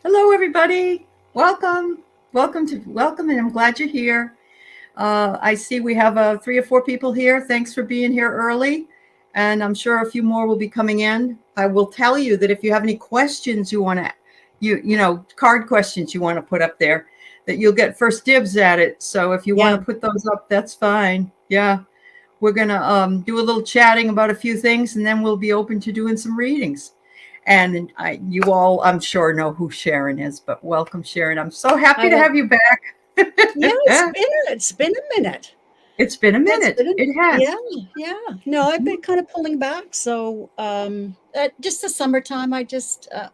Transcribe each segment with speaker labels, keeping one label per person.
Speaker 1: Hello, everybody. Welcome, and I'm glad you're here. I see we have 3 or 4 people here. Thanks for being here early, and I'm sure a few more will be coming in. I will tell you that if you have any questions you want to, card questions you want to put up there, that you'll get first dibs at it. So if you want
Speaker 2: Yeah.
Speaker 1: to put those up, that's fine. Yeah, we're gonna do a little chatting about a few things, and then we'll be open to doing some readings. And you all, I'm sure, know who Sharon is, but welcome, Sharon. I'm so happy to
Speaker 2: Well,
Speaker 1: have you back.
Speaker 2: yeah, it's been a minute.
Speaker 1: It's been a
Speaker 2: It's
Speaker 1: minute.
Speaker 2: been a,
Speaker 1: It has.
Speaker 2: yeah. No, I've been kind of pulling back. So, just the summertime, I just, I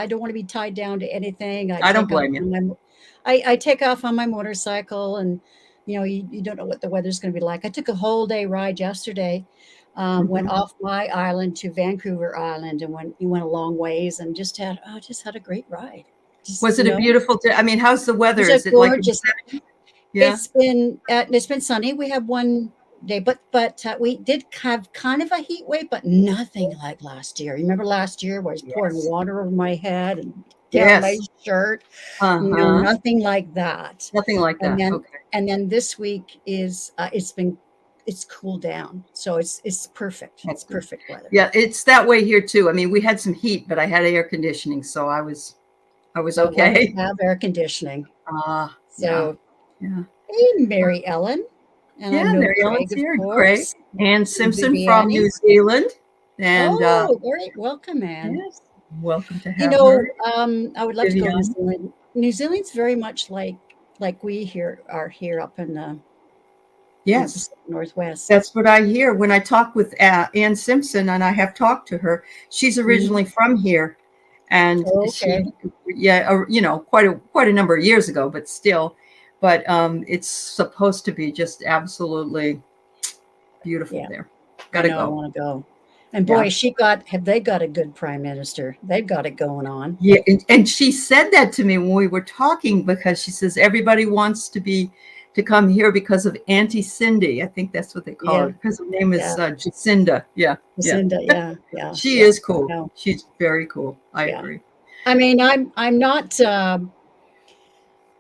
Speaker 2: don't want to be tied down to anything.
Speaker 1: I don't blame you.
Speaker 2: I take off on my motorcycle, and you don't know what the weather's going to be like. I took a whole day ride yesterday. Went
Speaker 1: Mhm.
Speaker 2: off my island to Vancouver Island, and went a long ways, and just had a great ride. Just
Speaker 1: Was it a beautiful day? I mean, how's the
Speaker 2: it
Speaker 1: weather?
Speaker 2: was a
Speaker 1: Is it like in the
Speaker 2: gorgeous.
Speaker 1: 70s? Yeah.
Speaker 2: It's been sunny. We have one day, but we did have kind of a heat wave, but nothing like last year. Remember last year where I was pouring
Speaker 1: Yes.
Speaker 2: water over my head and down my
Speaker 1: Yes.
Speaker 2: shirt? No,
Speaker 1: Uh-huh.
Speaker 2: nothing like that.
Speaker 1: Nothing like
Speaker 2: And
Speaker 1: that.
Speaker 2: then
Speaker 1: Okay.
Speaker 2: and then this week is it's cooled down, so it's perfect.
Speaker 1: That's
Speaker 2: It's
Speaker 1: good.
Speaker 2: perfect weather.
Speaker 1: Yeah, it's that way here too. I mean, we had some heat, but I had air conditioning, so I was
Speaker 2: Don't love to
Speaker 1: okay.
Speaker 2: have air conditioning.
Speaker 1: Yeah.
Speaker 2: So,
Speaker 1: Yeah.
Speaker 2: hey, Mary Ellen, and I
Speaker 1: Yeah,
Speaker 2: know
Speaker 1: Mary Ellen's
Speaker 2: Craig, of
Speaker 1: here, and Craig,
Speaker 2: course,
Speaker 1: and
Speaker 2: and
Speaker 1: Simpson from
Speaker 2: Viviani.
Speaker 1: New Zealand. And
Speaker 2: Oh, great. Welcome, man.
Speaker 1: yes, welcome to have her,
Speaker 2: I would love to go to New
Speaker 1: Vivian.
Speaker 2: Zealand. New Zealand's very much like we here are here up in the
Speaker 1: Yes,
Speaker 2: Pacific Northwest.
Speaker 1: that's what I hear when I talk with Ann Simpson, and I have talked to her. She's
Speaker 2: Mhm.
Speaker 1: originally from here, and
Speaker 2: Okay.
Speaker 1: yeah, quite a number of years ago, but still. But it's supposed to be just absolutely beautiful
Speaker 2: Yeah,
Speaker 1: there.
Speaker 2: I
Speaker 1: Gotta
Speaker 2: know I
Speaker 1: go.
Speaker 2: want to go. And
Speaker 1: Yeah.
Speaker 2: boy, have they got a good prime minister? They've got it going on.
Speaker 1: Yeah, and she said that to me when we were talking because she says everybody wants to come here because of Auntie Cindy. I think that's what they call her
Speaker 2: Yeah,
Speaker 1: because her name is
Speaker 2: yeah.
Speaker 1: Jacinda. Yeah, yeah.
Speaker 2: Lucinda, yeah,
Speaker 1: She
Speaker 2: yeah.
Speaker 1: is cool.
Speaker 2: No,
Speaker 1: She's very cool. I
Speaker 2: yeah.
Speaker 1: agree.
Speaker 2: I mean, I'm not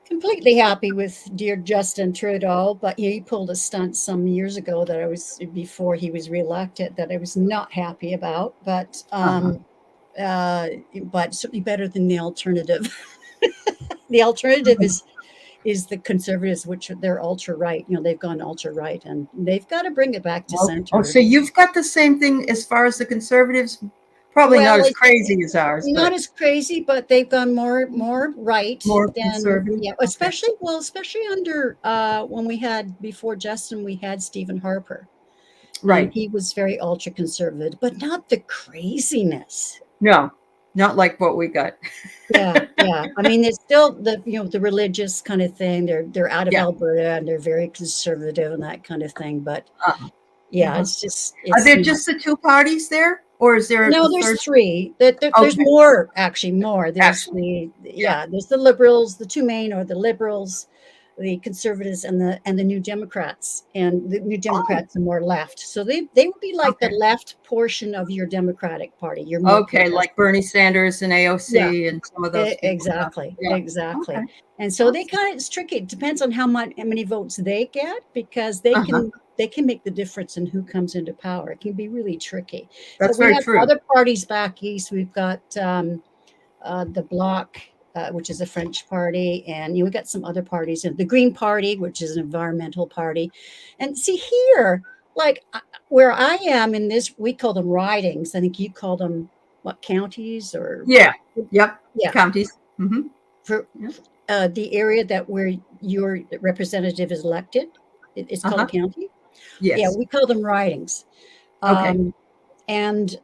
Speaker 2: completely happy with dear Justin Trudeau, but he pulled a stunt some years ago that I was before he was reelected that I was not happy about.
Speaker 1: Uh-huh.
Speaker 2: Uh, but certainly better than the alternative. The alternative
Speaker 1: Mhm.
Speaker 2: is the conservatives, which they're ultra right. They've gone ultra right, and they've got to bring it back to
Speaker 1: Oh,
Speaker 2: center.
Speaker 1: so you've got the same thing as far as the conservatives, probably not
Speaker 2: Well,
Speaker 1: as
Speaker 2: it's
Speaker 1: crazy as ours,
Speaker 2: not
Speaker 1: but
Speaker 2: as crazy, but they've gone more right
Speaker 1: more
Speaker 2: than,
Speaker 1: conservative.
Speaker 2: yeah,
Speaker 1: Okay.
Speaker 2: especially under when we had before Justin, we had Stephen Harper, and
Speaker 1: Right.
Speaker 2: he was very ultra conservative, but not the craziness.
Speaker 1: No, not like what we got.
Speaker 2: Yeah, yeah. I mean, it's still the religious kind of thing. They're out of
Speaker 1: Yeah.
Speaker 2: Alberta, and they're very conservative and that kind of thing. But
Speaker 1: Uh-huh.
Speaker 2: yeah,
Speaker 1: Uh-huh. Are
Speaker 2: it's
Speaker 1: there
Speaker 2: not.
Speaker 1: just the two parties there, or is there a
Speaker 2: No, there's
Speaker 1: third?
Speaker 2: three. There's
Speaker 1: Okay,
Speaker 2: more, actually, more. There's
Speaker 1: actually, yeah.
Speaker 2: there's the liberals. The two main are the liberals, the conservatives, and the New Democrats. And the New
Speaker 1: Oh,
Speaker 2: Democrats are more left. So they would be like the
Speaker 1: okay.
Speaker 2: left portion of your Democratic Party. You're more
Speaker 1: Okay,
Speaker 2: progressive.
Speaker 1: like Bernie Sanders and
Speaker 2: Yeah,
Speaker 1: AOC and some of those people. Yeah.
Speaker 2: exactly,
Speaker 1: Yeah.
Speaker 2: exactly.
Speaker 1: Okay.
Speaker 2: And so
Speaker 1: Awesome.
Speaker 2: it's tricky. It depends on how many votes they get, because
Speaker 1: Uh-huh.
Speaker 2: they can make the difference in who comes into power. It can be really tricky. But
Speaker 1: That's
Speaker 2: we
Speaker 1: very
Speaker 2: have
Speaker 1: true.
Speaker 2: other parties back east. We've got the Bloc, which is a French party, and we got some other parties, and the Green Party, which is an environmental party. And see here, like where I am in this, we call them ridings. I think you call them what, counties or
Speaker 1: Yeah. Yep.
Speaker 2: yeah,
Speaker 1: Counties. Mm-hmm.
Speaker 2: for
Speaker 1: Yeah.
Speaker 2: the area that where your representative is elected. It's called a
Speaker 1: Uh-huh.
Speaker 2: county. Yeah,
Speaker 1: Yes.
Speaker 2: we call them ridings.
Speaker 1: Okay.
Speaker 2: Um, and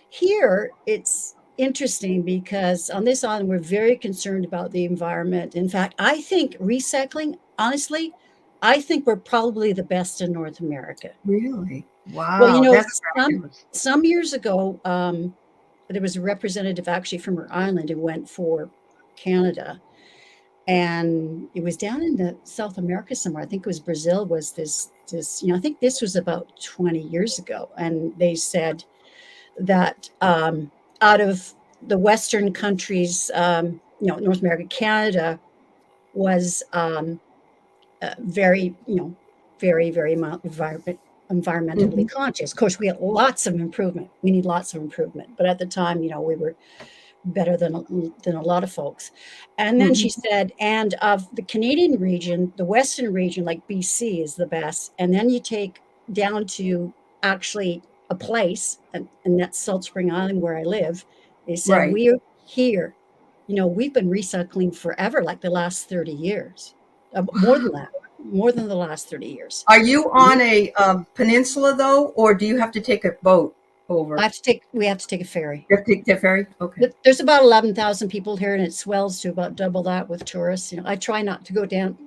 Speaker 2: here it's interesting because on this island we're very concerned about the environment. In fact, I think recycling, honestly, I think we're probably the best in North America.
Speaker 1: Really?
Speaker 2: Well,
Speaker 1: Wow, that's fabulous.
Speaker 2: some years ago, there was a representative actually from our island who went for Canada, and it was down in the South America somewhere. I think it was Brazil. Was this? I think this was about 20 years ago, and they said that out of the Western countries, North America, Canada was very, very environmentally
Speaker 1: Mhm.
Speaker 2: conscious. Of course, we had lots of improvement. We need lots of improvement. But at the time, we were better than a lot of folks. And then she
Speaker 1: Mhm.
Speaker 2: said, and of the Canadian region, the Western region, like BC, is the best. And then you take down to actually a place, and that's Salt Spring Island where I live. They said,
Speaker 1: Right.
Speaker 2: we're here. We've been recycling forever, like the last 30 years. More than that, more than the last 30 years.
Speaker 1: Are you on a peninsula though, or do you have to take a boat over?
Speaker 2: We have to take a ferry.
Speaker 1: You have to take the ferry? Okay.
Speaker 2: There's about 11,000 people here, and it swells to about double that with tourists. I try not to go down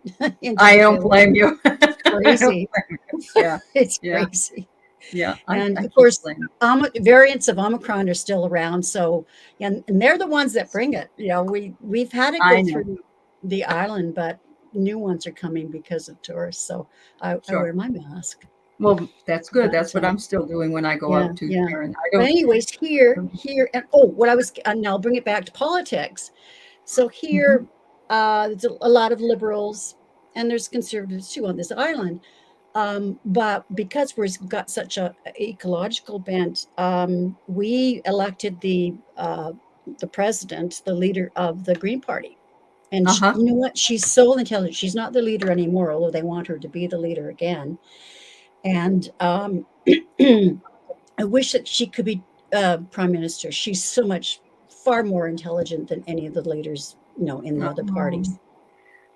Speaker 2: into
Speaker 1: I
Speaker 2: the
Speaker 1: don't
Speaker 2: village.
Speaker 1: blame you.
Speaker 2: It's crazy.
Speaker 1: Yeah.
Speaker 2: It's
Speaker 1: Yeah.
Speaker 2: crazy.
Speaker 1: Yeah.
Speaker 2: And
Speaker 1: I
Speaker 2: of
Speaker 1: can't
Speaker 2: course,
Speaker 1: blame you.
Speaker 2: variants of Omicron are still around. So, and they're the ones that bring it. We've had it go
Speaker 1: I know.
Speaker 2: through the island, but new ones are coming because of tourists. So I
Speaker 1: Sure.
Speaker 2: wear my mask.
Speaker 1: Well, that's good.
Speaker 2: But,
Speaker 1: That's what I'm still doing when I go
Speaker 2: yeah,
Speaker 1: out to
Speaker 2: yeah.
Speaker 1: Sharon. I
Speaker 2: But
Speaker 1: don't.
Speaker 2: anyways, here, and and I'll bring it back to politics. So here,
Speaker 1: Mhm.
Speaker 2: there's a lot of liberals, and there's conservatives too on this island. But because we've got such a ecological bent, we elected the president, the leader of the Green Party. And
Speaker 1: Uh-huh.
Speaker 2: you know what? She's so intelligent. She's not the leader anymore, although they want her to be the leader again. And I wish that she could be prime minister. She's far more intelligent than any of the leaders, in the other parties.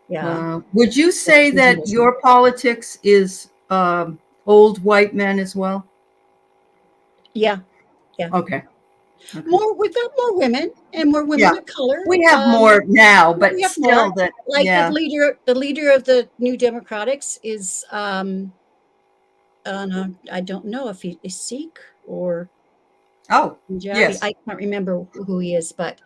Speaker 2: Yeah.
Speaker 1: Would you say that your politics is old white men as well?
Speaker 2: Yeah. Yeah.
Speaker 1: Okay. Okay.
Speaker 2: We've got more women and more women
Speaker 1: Yeah.
Speaker 2: of color.
Speaker 1: We have more now, but
Speaker 2: We have more.
Speaker 1: still that,
Speaker 2: Like
Speaker 1: yeah.
Speaker 2: the leader of the New Democrats is, I don't know if he is Sikh or
Speaker 1: Oh,
Speaker 2: Punjabi.
Speaker 1: yes.
Speaker 2: I can't remember who he is, but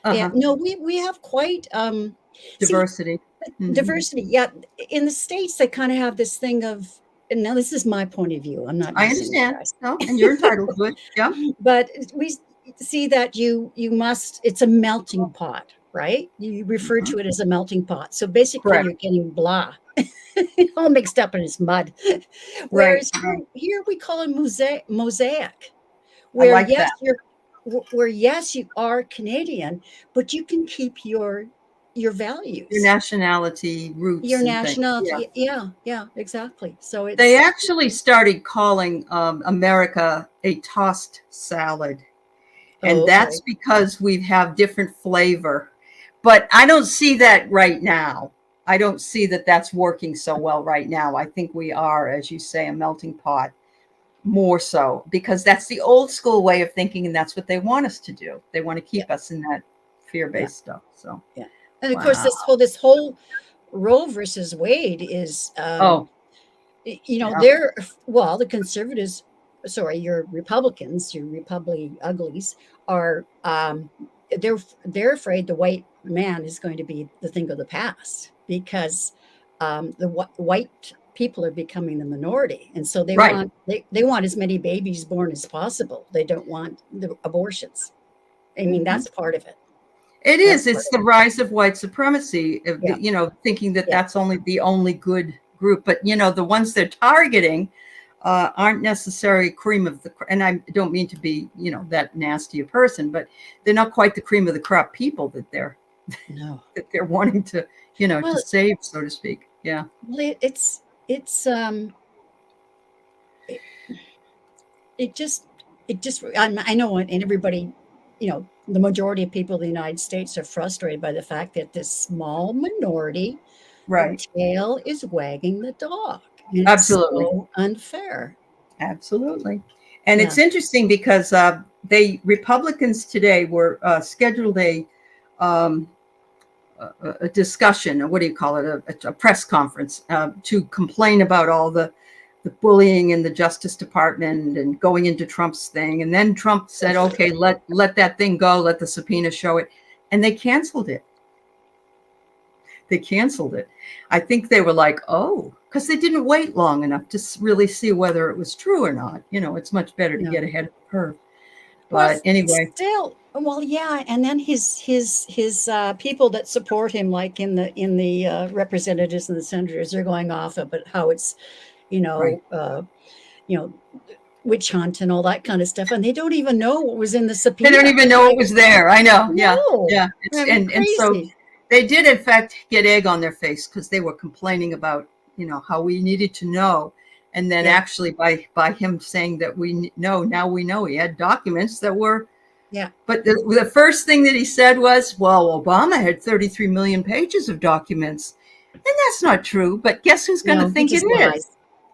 Speaker 2: yeah,
Speaker 1: Uh-huh.
Speaker 2: no, we have quite, see,
Speaker 1: Diversity. Mhm.
Speaker 2: diversity. Yeah. In the States, they kind of have this thing of, and now this is my point of view. I'm not
Speaker 1: I
Speaker 2: using it,
Speaker 1: understand.
Speaker 2: guys.
Speaker 1: No, and you're entitled to it. Yeah.
Speaker 2: But we see that it's a melting pot, right? You refer
Speaker 1: Mhm.
Speaker 2: to it as a melting pot. So basically
Speaker 1: Correct.
Speaker 2: you're getting blah, all mixed up in its mud.
Speaker 1: Right.
Speaker 2: Whereas
Speaker 1: Right.
Speaker 2: here we call it mosaic,
Speaker 1: I
Speaker 2: where
Speaker 1: like that.
Speaker 2: yes, you are Canadian, but you can keep your
Speaker 1: Your
Speaker 2: values,
Speaker 1: nationality,
Speaker 2: your
Speaker 1: roots, and things. Yeah.
Speaker 2: nationality. Yeah, exactly. So
Speaker 1: They
Speaker 2: it's
Speaker 1: actually started calling America a tossed salad. And
Speaker 2: oh,
Speaker 1: that's
Speaker 2: okay.
Speaker 1: because we have different flavor. But I don't see that right now. I don't see that that's working so well right now. I think we are, as you say, a melting pot more so because that's the old school way of thinking. And that's what they want us to do. They want to
Speaker 2: Yeah,
Speaker 1: keep us in that fear
Speaker 2: yeah,
Speaker 1: based stuff. So,
Speaker 2: yeah. And of course,
Speaker 1: wow.
Speaker 2: this whole Roe versus Wade is,
Speaker 1: Oh, yeah.
Speaker 2: the conservatives, sorry, your Republicans, your Republic uglies, are, they're afraid the white man is going to be the thing of the past because the white people are becoming the minority, and so
Speaker 1: Right.
Speaker 2: they want as many babies born as possible. They don't want the abortions. I mean,
Speaker 1: Mhm.
Speaker 2: that's part of it.
Speaker 1: It
Speaker 2: That's
Speaker 1: is.
Speaker 2: part
Speaker 1: It's
Speaker 2: of
Speaker 1: the rise of white supremacy,
Speaker 2: it.
Speaker 1: thinking that
Speaker 2: Yeah,
Speaker 1: that's only the only good group. But, the ones they're targeting aren't necessarily cream of the, and I don't mean to be, that nasty a person, but they're not quite the cream of the crop people
Speaker 2: no.
Speaker 1: that they're wanting to, to
Speaker 2: Well,
Speaker 1: save, so to speak. Yeah.
Speaker 2: it's it, it just I know, and everybody, the majority of people in the United States are frustrated by the fact that this small minority, the
Speaker 1: Right.
Speaker 2: tail is wagging the dog, and it's
Speaker 1: Absolutely.
Speaker 2: so unfair.
Speaker 1: Absolutely. And
Speaker 2: Yeah.
Speaker 1: it's interesting because Republicans today were scheduled um, a discussion, or what do you call it, a press conference to complain about all the bullying in the Justice Department and going into Trump's thing. And then Trump said, okay, let that thing go, let the subpoena show it. And they canceled it. They canceled it. I think they were like, oh, because they didn't wait long enough to really see whether it was true or not. It's much better to
Speaker 2: No.
Speaker 1: get ahead of the curve.
Speaker 2: Well,
Speaker 1: But anyway,
Speaker 2: Well, yeah, and then his people that support him, like in the representatives and the senators, they're going off about how it's, you
Speaker 1: Right.
Speaker 2: know, uh, you know, witch hunt and all that kind of stuff, and they don't even know what was in the
Speaker 1: They don't
Speaker 2: subpoena.
Speaker 1: even know it was there. I know. Yeah.
Speaker 2: No,
Speaker 1: Yeah. It's
Speaker 2: I mean,
Speaker 1: and so
Speaker 2: crazy.
Speaker 1: they did in fact get egg on their face because they were complaining about, how we needed to know. And then
Speaker 2: Yeah,
Speaker 1: actually by him saying that we know, now we know he had documents that were,
Speaker 2: yeah.
Speaker 1: but the first thing that he said was, well, Obama had 33 million pages of documents. And that's not true. But guess who's going to
Speaker 2: No, he
Speaker 1: think it
Speaker 2: just
Speaker 1: is?
Speaker 2: lies.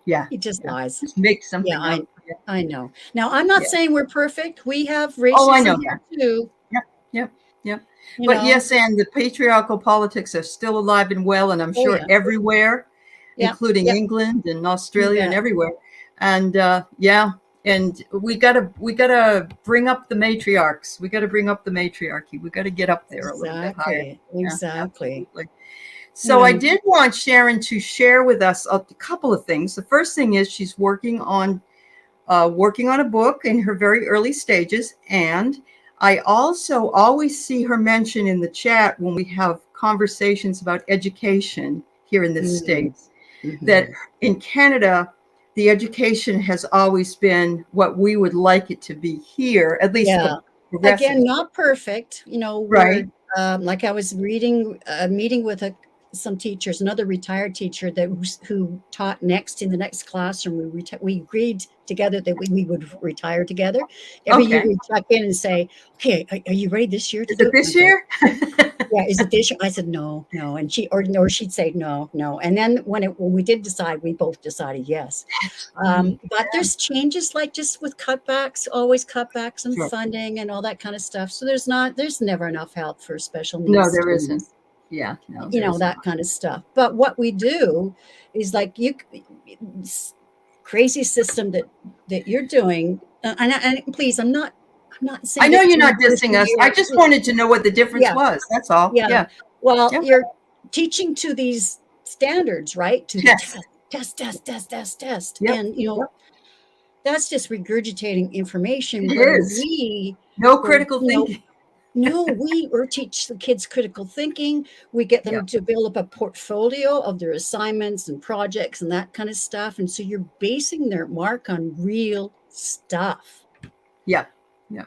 Speaker 1: Yeah.
Speaker 2: He just
Speaker 1: Yeah.
Speaker 2: lies.
Speaker 1: Just make
Speaker 2: Yeah,
Speaker 1: something up.
Speaker 2: I
Speaker 1: Yeah.
Speaker 2: I know. Now, I'm not
Speaker 1: Yeah.
Speaker 2: saying we're perfect. We have
Speaker 1: Oh, I
Speaker 2: racism
Speaker 1: know
Speaker 2: here
Speaker 1: that.
Speaker 2: too.
Speaker 1: Yep. Yep. Yep.
Speaker 2: You
Speaker 1: But
Speaker 2: know.
Speaker 1: yes, and the patriarchal politics are still alive and well, and I'm
Speaker 2: Oh
Speaker 1: sure
Speaker 2: yeah.
Speaker 1: everywhere,
Speaker 2: Yeah.
Speaker 1: including
Speaker 2: Yep.
Speaker 1: England and
Speaker 2: You
Speaker 1: Australia and
Speaker 2: bet.
Speaker 1: everywhere. And yeah, and we gotta bring up the matriarchs. We gotta bring up the matriarchy. We gotta get up there a little bit higher.
Speaker 2: Exactly.
Speaker 1: Yeah,
Speaker 2: Exactly.
Speaker 1: absolutely.
Speaker 2: You
Speaker 1: So I
Speaker 2: know.
Speaker 1: did want Sharon to share with us a couple of things. The first thing is she's working on a book in her very early stages. And I also always see her mention in the chat when we have conversations about education here in the
Speaker 2: Mm,
Speaker 1: States, that
Speaker 2: mhm.
Speaker 1: in Canada, the education has always been what we would like it to be here, at least
Speaker 2: Yeah.
Speaker 1: the progressive.
Speaker 2: Again, not perfect. We're
Speaker 1: Right.
Speaker 2: like I was reading a meeting with some teachers, another retired teacher who taught next in the next classroom. We agreed together that we would retire together. Every year
Speaker 1: Okay.
Speaker 2: we check in and say, "Okay, are you ready this year to
Speaker 1: Is
Speaker 2: do
Speaker 1: it
Speaker 2: it?" And I
Speaker 1: this
Speaker 2: go,
Speaker 1: year?
Speaker 2: yeah, is it this year? I said, no, no. And or she'd say, no, no. And then when we did decide, we both decided yes.
Speaker 1: That's funny.
Speaker 2: But there's changes like just with cutbacks, always cutbacks and
Speaker 1: Sure.
Speaker 2: funding and all that kind of stuff. So there's never enough help for special needs
Speaker 1: No, there isn't.
Speaker 2: students,
Speaker 1: Yeah, no, there is
Speaker 2: that
Speaker 1: not.
Speaker 2: kind of stuff. But what we do is like crazy system that you're doing. And please, I'm not
Speaker 1: I
Speaker 2: saying
Speaker 1: know
Speaker 2: it's
Speaker 1: you're
Speaker 2: in the
Speaker 1: not
Speaker 2: first
Speaker 1: dissing us. I
Speaker 2: year.
Speaker 1: just wanted to know what the difference
Speaker 2: Yeah,
Speaker 1: was. That's all.
Speaker 2: yeah.
Speaker 1: Yeah.
Speaker 2: Well,
Speaker 1: Yeah.
Speaker 2: you're teaching to these standards, right? To the
Speaker 1: Test.
Speaker 2: test.
Speaker 1: Yep.
Speaker 2: And,
Speaker 1: Yep.
Speaker 2: that's just regurgitating information
Speaker 1: It
Speaker 2: where
Speaker 1: is. No critical thinking.
Speaker 2: no, we teach the kids critical thinking. We get
Speaker 1: Yeah.
Speaker 2: them to build up a portfolio of their assignments and projects and that kind of stuff. And so you're basing their mark on real stuff.
Speaker 1: Yeah. Yeah.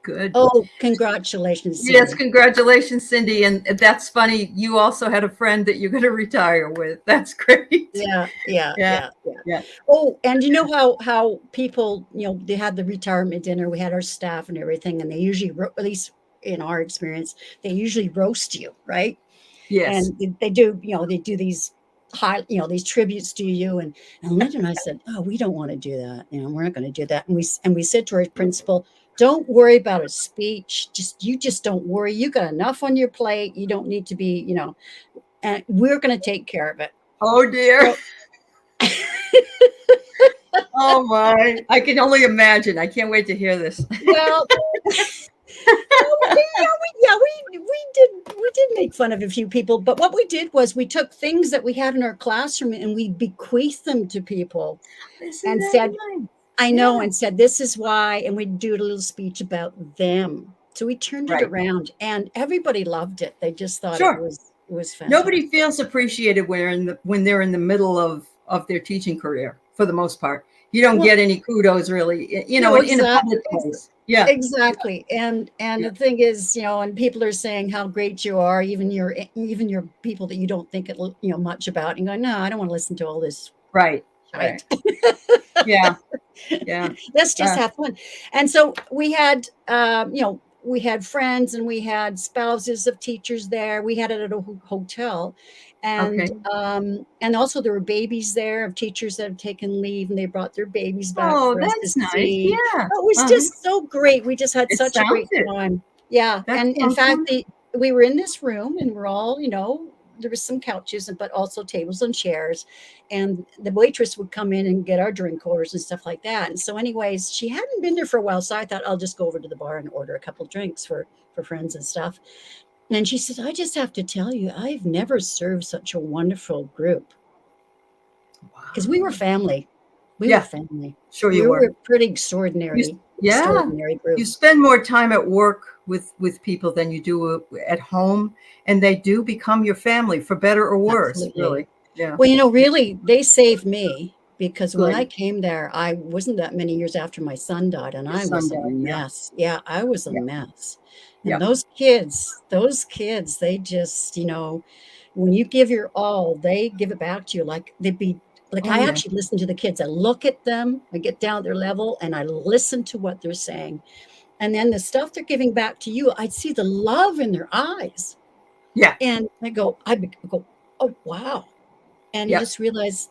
Speaker 1: Good.
Speaker 2: Oh, congratulations,
Speaker 1: Yes.
Speaker 2: Cindy.
Speaker 1: Congratulations, Cindy. And that's funny. You also had a friend that you're going to retire with. That's great.
Speaker 2: Yeah, yeah,
Speaker 1: Yeah.
Speaker 2: yeah, yeah.
Speaker 1: Yeah.
Speaker 2: Oh, and you know how people, they had the retirement dinner. We had our staff and everything, and they usually, at least in our experience, they usually roast you, right?
Speaker 1: Yes.
Speaker 2: And they do, they do these these tributes to you. And Linda and I said, oh, we don't want to do that. We're not going to do that. And we said to our principal, don't worry about a speech. You just don't worry. You got enough on your plate. You don't need to be, and we're going to take care of it.
Speaker 1: Oh, dear.
Speaker 2: So,
Speaker 1: Oh, my. I can only imagine. I can't wait to hear this.
Speaker 2: well, we did make fun of a few people, but what we did was we took things that we had in our classroom and we bequeathed them to people
Speaker 1: Isn't
Speaker 2: and
Speaker 1: that
Speaker 2: said,
Speaker 1: nice?
Speaker 2: I know,
Speaker 1: Yeah.
Speaker 2: and said, this is why, and we'd do a little speech about them. So we turned it
Speaker 1: Right.
Speaker 2: around and everybody loved it. They just thought it
Speaker 1: Sure.
Speaker 2: was fantastic.
Speaker 1: Nobody feels appreciated when they're in the middle of their teaching career for the most part. You don't
Speaker 2: Well,
Speaker 1: get any kudos really,
Speaker 2: no,
Speaker 1: in a public place. Yeah.
Speaker 2: exactly. And
Speaker 1: Yeah.
Speaker 2: the thing is, and people are saying how great you are, even your people that you don't think it, much about, and go, no, I don't want to listen to all this
Speaker 1: Right.
Speaker 2: shite.
Speaker 1: Right. Yeah. Yeah.
Speaker 2: Let's just have fun. And so we had, we had friends and we had spouses of teachers there. We had it at a hotel,
Speaker 1: Okay.
Speaker 2: and also there were babies there of teachers that have taken leave, and they brought their babies back
Speaker 1: Oh,
Speaker 2: for us to
Speaker 1: that's nice.
Speaker 2: see.
Speaker 1: Yeah.
Speaker 2: It was just so great. We just had
Speaker 1: It
Speaker 2: such a great
Speaker 1: sounded.
Speaker 2: time. Yeah,
Speaker 1: That
Speaker 2: and in
Speaker 1: sounds
Speaker 2: fact,
Speaker 1: wonderful.
Speaker 2: we were in this room, and we're all, there was some couches, but also tables and chairs, and the waitress would come in and get our drink orders and stuff like that. And so anyways, she hadn't been there for a while, so I thought I'll just go over to the bar and order a couple drinks for friends and stuff. And she said, I just have to tell you, I've never served such a wonderful group, because we were
Speaker 1: Wow.
Speaker 2: family. We were
Speaker 1: Yeah.
Speaker 2: family.
Speaker 1: Sure
Speaker 2: We
Speaker 1: you were.
Speaker 2: were pretty
Speaker 1: You
Speaker 2: extraordinary.
Speaker 1: Yeah.
Speaker 2: extraordinary group.
Speaker 1: You spend more time at work with people than you do at home, and they do become your family for better or worse,
Speaker 2: Absolutely.
Speaker 1: really. Yeah.
Speaker 2: Well, really, they saved me because when I
Speaker 1: Good.
Speaker 2: came there, I wasn't that many years after my son died, and
Speaker 1: Your
Speaker 2: I
Speaker 1: son
Speaker 2: was a
Speaker 1: died. Yeah.
Speaker 2: mess. Yeah, I was a
Speaker 1: Yeah.
Speaker 2: mess. And
Speaker 1: Yeah.
Speaker 2: those kids, they just, when you give your all, they give it back to you. Like they'd be like,
Speaker 1: Oh,
Speaker 2: I
Speaker 1: yeah.
Speaker 2: actually listen to the kids. I look at them, I get down at their level, and I listen to what they're saying. And then the stuff they're giving back to you, I'd see the love in their eyes.
Speaker 1: Yeah.
Speaker 2: And I go, oh, wow. And you
Speaker 1: Yeah.
Speaker 2: just realize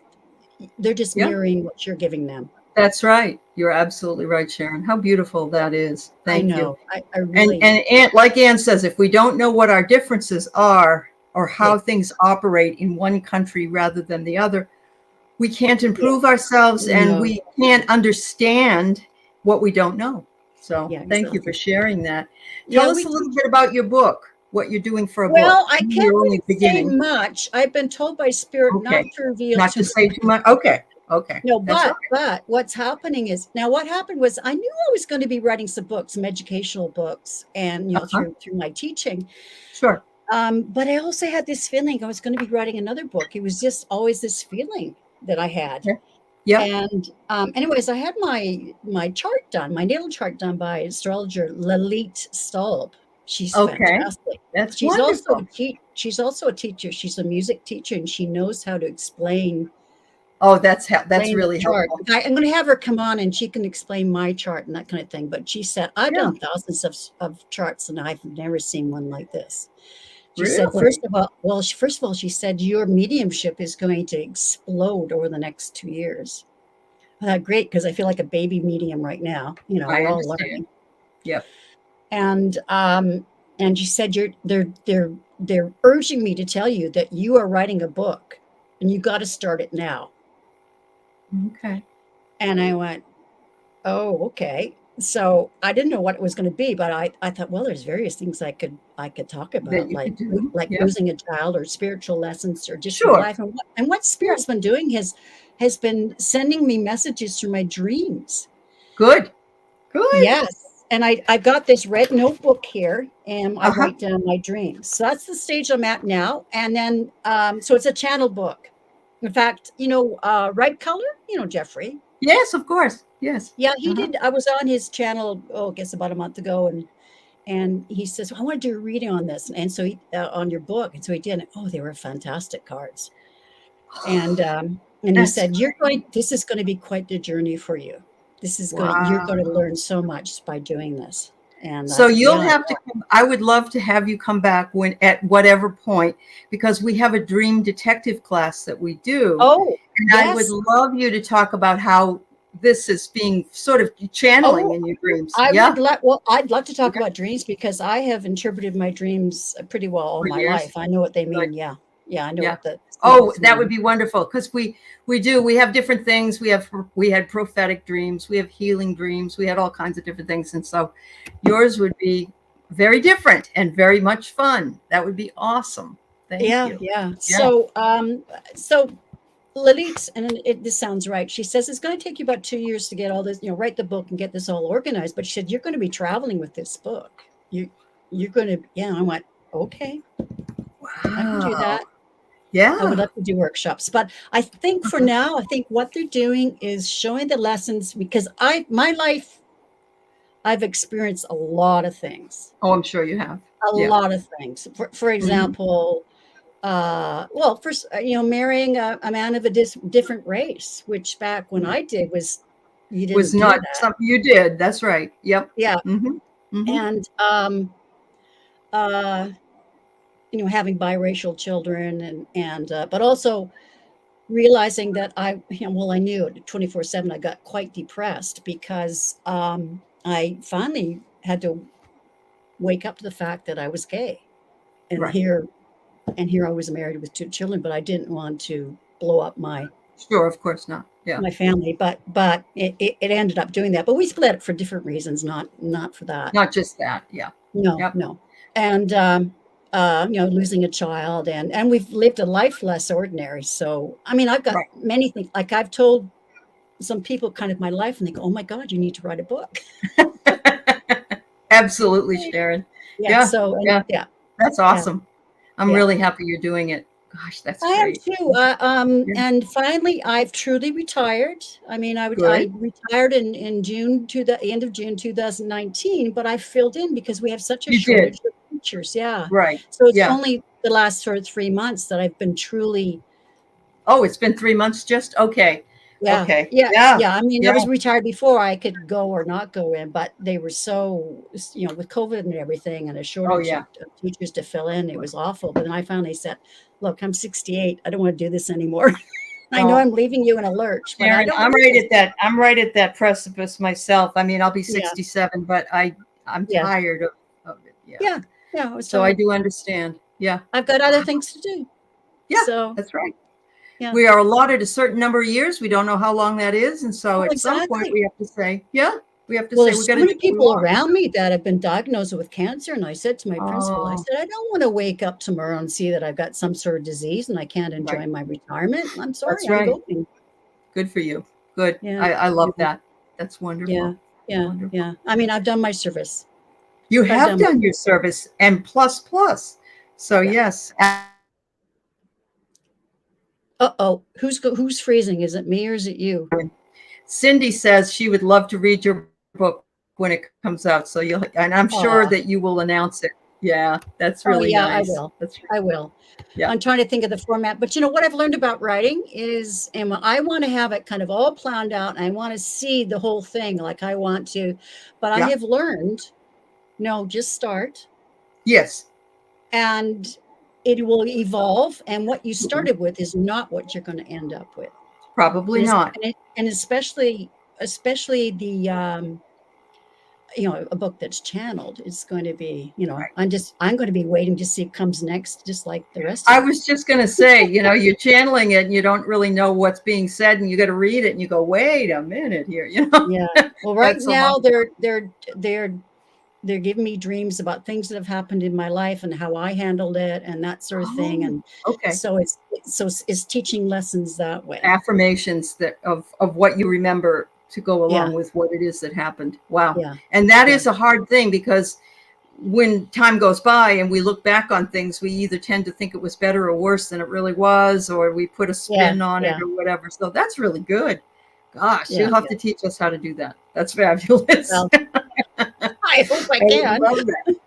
Speaker 2: they're just
Speaker 1: Yeah.
Speaker 2: mirroring what you're giving them.
Speaker 1: That's right. You're absolutely right, Sharon. How beautiful that is.
Speaker 2: I
Speaker 1: Thank you.
Speaker 2: know. I
Speaker 1: And
Speaker 2: really,
Speaker 1: and Ann, like Ann says, if we don't know what our differences are or
Speaker 2: yeah,
Speaker 1: how things operate in one country rather than the other, we can't
Speaker 2: yeah,
Speaker 1: improve ourselves and
Speaker 2: no,
Speaker 1: we can't understand what we don't know. So
Speaker 2: yeah,
Speaker 1: thank you for
Speaker 2: exactly.
Speaker 1: sharing that.
Speaker 2: Yeah,
Speaker 1: Tell us
Speaker 2: we
Speaker 1: a
Speaker 2: do.
Speaker 1: little bit about your book, what you're doing for a book.
Speaker 2: Well, I can't
Speaker 1: You're only
Speaker 2: really say
Speaker 1: beginning.
Speaker 2: much. I've been told by Spirit not
Speaker 1: Okay.
Speaker 2: to reveal
Speaker 1: Not
Speaker 2: too
Speaker 1: to say too
Speaker 2: much.
Speaker 1: much. Okay. Okay.
Speaker 2: No,
Speaker 1: That's
Speaker 2: but
Speaker 1: okay.
Speaker 2: but what's happening is now what happened was I knew I was going to be writing some books, some educational books, and
Speaker 1: Uh-huh.
Speaker 2: through my teaching.
Speaker 1: Sure.
Speaker 2: But I also had this feeling I was going to be writing another book. It was just always this feeling that I had.
Speaker 1: Okay. Yep.
Speaker 2: And anyways, I had my chart done, my natal chart done by astrologer Lalit Staub. She's
Speaker 1: Okay.
Speaker 2: fantastic.
Speaker 1: That's wonderful.
Speaker 2: She's also a teacher. She's a music teacher, and she knows how to
Speaker 1: Oh, that's
Speaker 2: explain the
Speaker 1: really
Speaker 2: chart.
Speaker 1: helpful.
Speaker 2: I'm going to have her come on, and she can explain my chart and that kind of thing. But she said I've
Speaker 1: Yeah.
Speaker 2: done thousands of charts, and I've never seen one like this. She said,
Speaker 1: Really?
Speaker 2: first of all, she said, your mediumship is going to explode over the next 2 years. I thought, great, because I feel like a baby medium right now.
Speaker 1: I
Speaker 2: We're all
Speaker 1: understand.
Speaker 2: learning.
Speaker 1: Yep.
Speaker 2: And she said, they're urging me to tell you that you are writing a book and you got to start it now.
Speaker 1: Okay.
Speaker 2: And I went, oh, okay. So I didn't know what it was going to be, but I thought, well, there's various things I could talk
Speaker 1: That
Speaker 2: about,
Speaker 1: you
Speaker 2: like
Speaker 1: could do. Yep.
Speaker 2: losing a child or spiritual lessons or just your
Speaker 1: Sure.
Speaker 2: life. And what
Speaker 1: Sure.
Speaker 2: Spirit's been doing has been sending me messages through my dreams.
Speaker 1: Good. Good.
Speaker 2: Yes. And I've got this red notebook here and I
Speaker 1: Uh-huh.
Speaker 2: write down my dreams. So that's the stage I'm at now. And then so it's a channel book. In fact, Right Color, Jeffrey.
Speaker 1: Yes, of course. Yes.
Speaker 2: Yeah, he
Speaker 1: Uh-huh.
Speaker 2: did. I was on his channel, I guess about a month ago, and he says, well, I want to do a reading on this, and so on your book, and so he did. And, oh, they were fantastic cards, and he
Speaker 1: That's
Speaker 2: said, this is going to be quite the journey for you. You're
Speaker 1: wow.
Speaker 2: going to learn so much by doing this. And I
Speaker 1: So
Speaker 2: thought,
Speaker 1: you'll
Speaker 2: yeah,
Speaker 1: have to come, I would love to have you come back when at whatever point, because we have a dream detective class that we do.
Speaker 2: oh,
Speaker 1: And I would
Speaker 2: yes,
Speaker 1: love you to talk about how this is being sort of channeling
Speaker 2: oh,
Speaker 1: in your dreams.
Speaker 2: I
Speaker 1: Yeah.
Speaker 2: would I'd love to talk
Speaker 1: Okay.
Speaker 2: about dreams because I have interpreted my dreams pretty well all
Speaker 1: For
Speaker 2: my
Speaker 1: years.
Speaker 2: life. I know what they
Speaker 1: Right.
Speaker 2: mean. Yeah. Yeah. I know
Speaker 1: Yeah.
Speaker 2: what the
Speaker 1: Oh,
Speaker 2: symbols
Speaker 1: that would
Speaker 2: mean.
Speaker 1: be wonderful because we have different things. We had prophetic dreams, we have healing dreams, we had all kinds of different things, and so yours would be very different and very much fun. That would be awesome. Thank
Speaker 2: Yeah.
Speaker 1: you.
Speaker 2: Yeah.
Speaker 1: Yeah.
Speaker 2: So Lilith, and this sounds right. She says it's going to take you about 2 years to get all this, write the book and get this all organized. But she said, you're going to be traveling with this book. You're going to, yeah. I went, okay, I can do
Speaker 1: Wow.
Speaker 2: that. I would
Speaker 1: Yeah.
Speaker 2: love to do workshops, but I think for now, I think what they're doing is showing the lessons because my life, I've experienced a lot of things,
Speaker 1: Oh, I'm sure you have.
Speaker 2: a
Speaker 1: Yeah.
Speaker 2: lot of things. For
Speaker 1: Mhm.
Speaker 2: example, well, first, marrying a man of a different race, which back when I did was, you
Speaker 1: Was
Speaker 2: didn't do
Speaker 1: not
Speaker 2: that.
Speaker 1: something you did. That's right. Yep.
Speaker 2: Yeah.
Speaker 1: Mhm. Mhm.
Speaker 2: And, uh, having biracial children but also realizing that I knew it 24/7, I got quite depressed because, I finally had to wake up to the fact that I was gay. And
Speaker 1: Right.
Speaker 2: here I was married with 2 children, but I didn't want to blow up
Speaker 1: Sure, of course not. Yeah.
Speaker 2: my family, but it ended up doing that. But we split for different reasons, not for that.
Speaker 1: Not just that. Yeah.
Speaker 2: No,
Speaker 1: Yep.
Speaker 2: no. And, losing a child and we've lived a life less ordinary. So, I mean, I've got
Speaker 1: Right.
Speaker 2: many things, like I've told some people kind of my life and they go, oh my God, you need to write a book.
Speaker 1: Absolutely, Sharon.
Speaker 2: Yeah.
Speaker 1: Yeah,
Speaker 2: So,
Speaker 1: yeah,
Speaker 2: yeah.
Speaker 1: that's
Speaker 2: Yeah.
Speaker 1: awesome. I'm
Speaker 2: Yeah.
Speaker 1: really happy you're doing it. Gosh, that's
Speaker 2: I am
Speaker 1: great.
Speaker 2: too.
Speaker 1: Yeah.
Speaker 2: And finally, I've truly retired. I mean, I
Speaker 1: Good.
Speaker 2: retired in June to the end of June 2019, but I filled in because we have such a
Speaker 1: You did.
Speaker 2: shortage of teachers. Yeah.
Speaker 1: Right.
Speaker 2: So it's
Speaker 1: Yeah.
Speaker 2: only the last sort of 3 months that I've been truly,
Speaker 1: Oh, it's been 3 months just? Okay.
Speaker 2: yeah,
Speaker 1: Okay.
Speaker 2: yeah,
Speaker 1: Yeah.
Speaker 2: yeah. I mean, I
Speaker 1: Yeah.
Speaker 2: was retired before I could go or not go in, but they were so, with COVID and everything and a
Speaker 1: Oh,
Speaker 2: shortage
Speaker 1: yeah.
Speaker 2: of teachers to fill in, it was awful. But then I finally said, look, I'm 68. I don't want to do this anymore. I know
Speaker 1: Oh,
Speaker 2: I'm leaving you in a lurch, but I
Speaker 1: Sharon,
Speaker 2: don't
Speaker 1: I'm
Speaker 2: want
Speaker 1: right
Speaker 2: this.
Speaker 1: at that. I'm right at that precipice myself. I mean, I'll be
Speaker 2: Yeah,
Speaker 1: 67, but I'm
Speaker 2: yeah,
Speaker 1: tired of it. Yeah.
Speaker 2: yeah, yeah. I was
Speaker 1: So I
Speaker 2: tired.
Speaker 1: do understand. Yeah.
Speaker 2: I've got other things to do.
Speaker 1: Yeah,
Speaker 2: So,
Speaker 1: that's right.
Speaker 2: yeah.
Speaker 1: We are allotted a certain number of years. We don't know how long that is. And so
Speaker 2: Oh,
Speaker 1: at some point
Speaker 2: exactly.
Speaker 1: we have to say, yeah, we have to
Speaker 2: Well,
Speaker 1: say we
Speaker 2: there's
Speaker 1: got
Speaker 2: so
Speaker 1: to do
Speaker 2: many
Speaker 1: what we
Speaker 2: people
Speaker 1: want.
Speaker 2: around me that have been diagnosed with cancer. And I said to my principal, I
Speaker 1: Oh,
Speaker 2: said, I don't want to wake up tomorrow and see that I've got some sort of disease and I can't
Speaker 1: right.
Speaker 2: enjoy my retirement. I'm sorry,
Speaker 1: That's
Speaker 2: I'm
Speaker 1: right.
Speaker 2: going.
Speaker 1: Good for you. Good.
Speaker 2: Yeah,
Speaker 1: I love
Speaker 2: yeah,
Speaker 1: that. That's
Speaker 2: yeah,
Speaker 1: wonderful.
Speaker 2: yeah,
Speaker 1: Wonderful.
Speaker 2: yeah. I mean, I've done my service.
Speaker 1: You
Speaker 2: I've
Speaker 1: have
Speaker 2: done my
Speaker 1: done your
Speaker 2: service.
Speaker 1: service and plus plus. So
Speaker 2: Yeah.
Speaker 1: yes.
Speaker 2: Uh-oh. Who's freezing? Is it me or is it you?
Speaker 1: Cindy says she would love to read your book when it comes out. So and I'm sure
Speaker 2: Aw.
Speaker 1: that you will announce it. Yeah, that's
Speaker 2: Oh,
Speaker 1: really
Speaker 2: yeah, I
Speaker 1: nice.
Speaker 2: will.
Speaker 1: That's
Speaker 2: I will.
Speaker 1: yeah,
Speaker 2: I'm trying to think of the format, but what I've learned about writing is, and I want to have it kind of all planned out. And I want to see the whole thing like I want to, but I
Speaker 1: yeah,
Speaker 2: have learned, no, just start
Speaker 1: yes,
Speaker 2: and it will evolve. And what you
Speaker 1: mhm.
Speaker 2: started with is not what you're going to end up with.
Speaker 1: Probably
Speaker 2: And,
Speaker 1: not.
Speaker 2: and especially the, a book that's channeled is going to be,
Speaker 1: Right.
Speaker 2: I'm going to be waiting to see what comes next, just like the rest of
Speaker 1: I
Speaker 2: you.
Speaker 1: was just going to say, you're channeling it and you don't really know what's being said and you got to read it and you go, wait a minute here,
Speaker 2: Yeah. Well, right
Speaker 1: That's a
Speaker 2: now
Speaker 1: lot.
Speaker 2: they're giving me dreams about things that have happened in my life and how I handled it and that sort of thing.
Speaker 1: Oh,
Speaker 2: And
Speaker 1: okay.
Speaker 2: so it's teaching lessons that way.
Speaker 1: Affirmations that of what you remember to go
Speaker 2: Yeah.
Speaker 1: along with what it is that happened. Wow.
Speaker 2: Yeah.
Speaker 1: And that
Speaker 2: Yeah.
Speaker 1: is a hard thing because when time goes by and we look back on things, we either tend to think it was better or worse than it really was, or we put a
Speaker 2: Yeah.
Speaker 1: spin on it
Speaker 2: Yeah.
Speaker 1: or whatever. So that's really good. Gosh,
Speaker 2: Yeah.
Speaker 1: you'll have
Speaker 2: Yeah.
Speaker 1: to teach us how to do that. That's fabulous.
Speaker 2: Well, I hope I
Speaker 1: I
Speaker 2: can.
Speaker 1: love
Speaker 2: And
Speaker 1: that.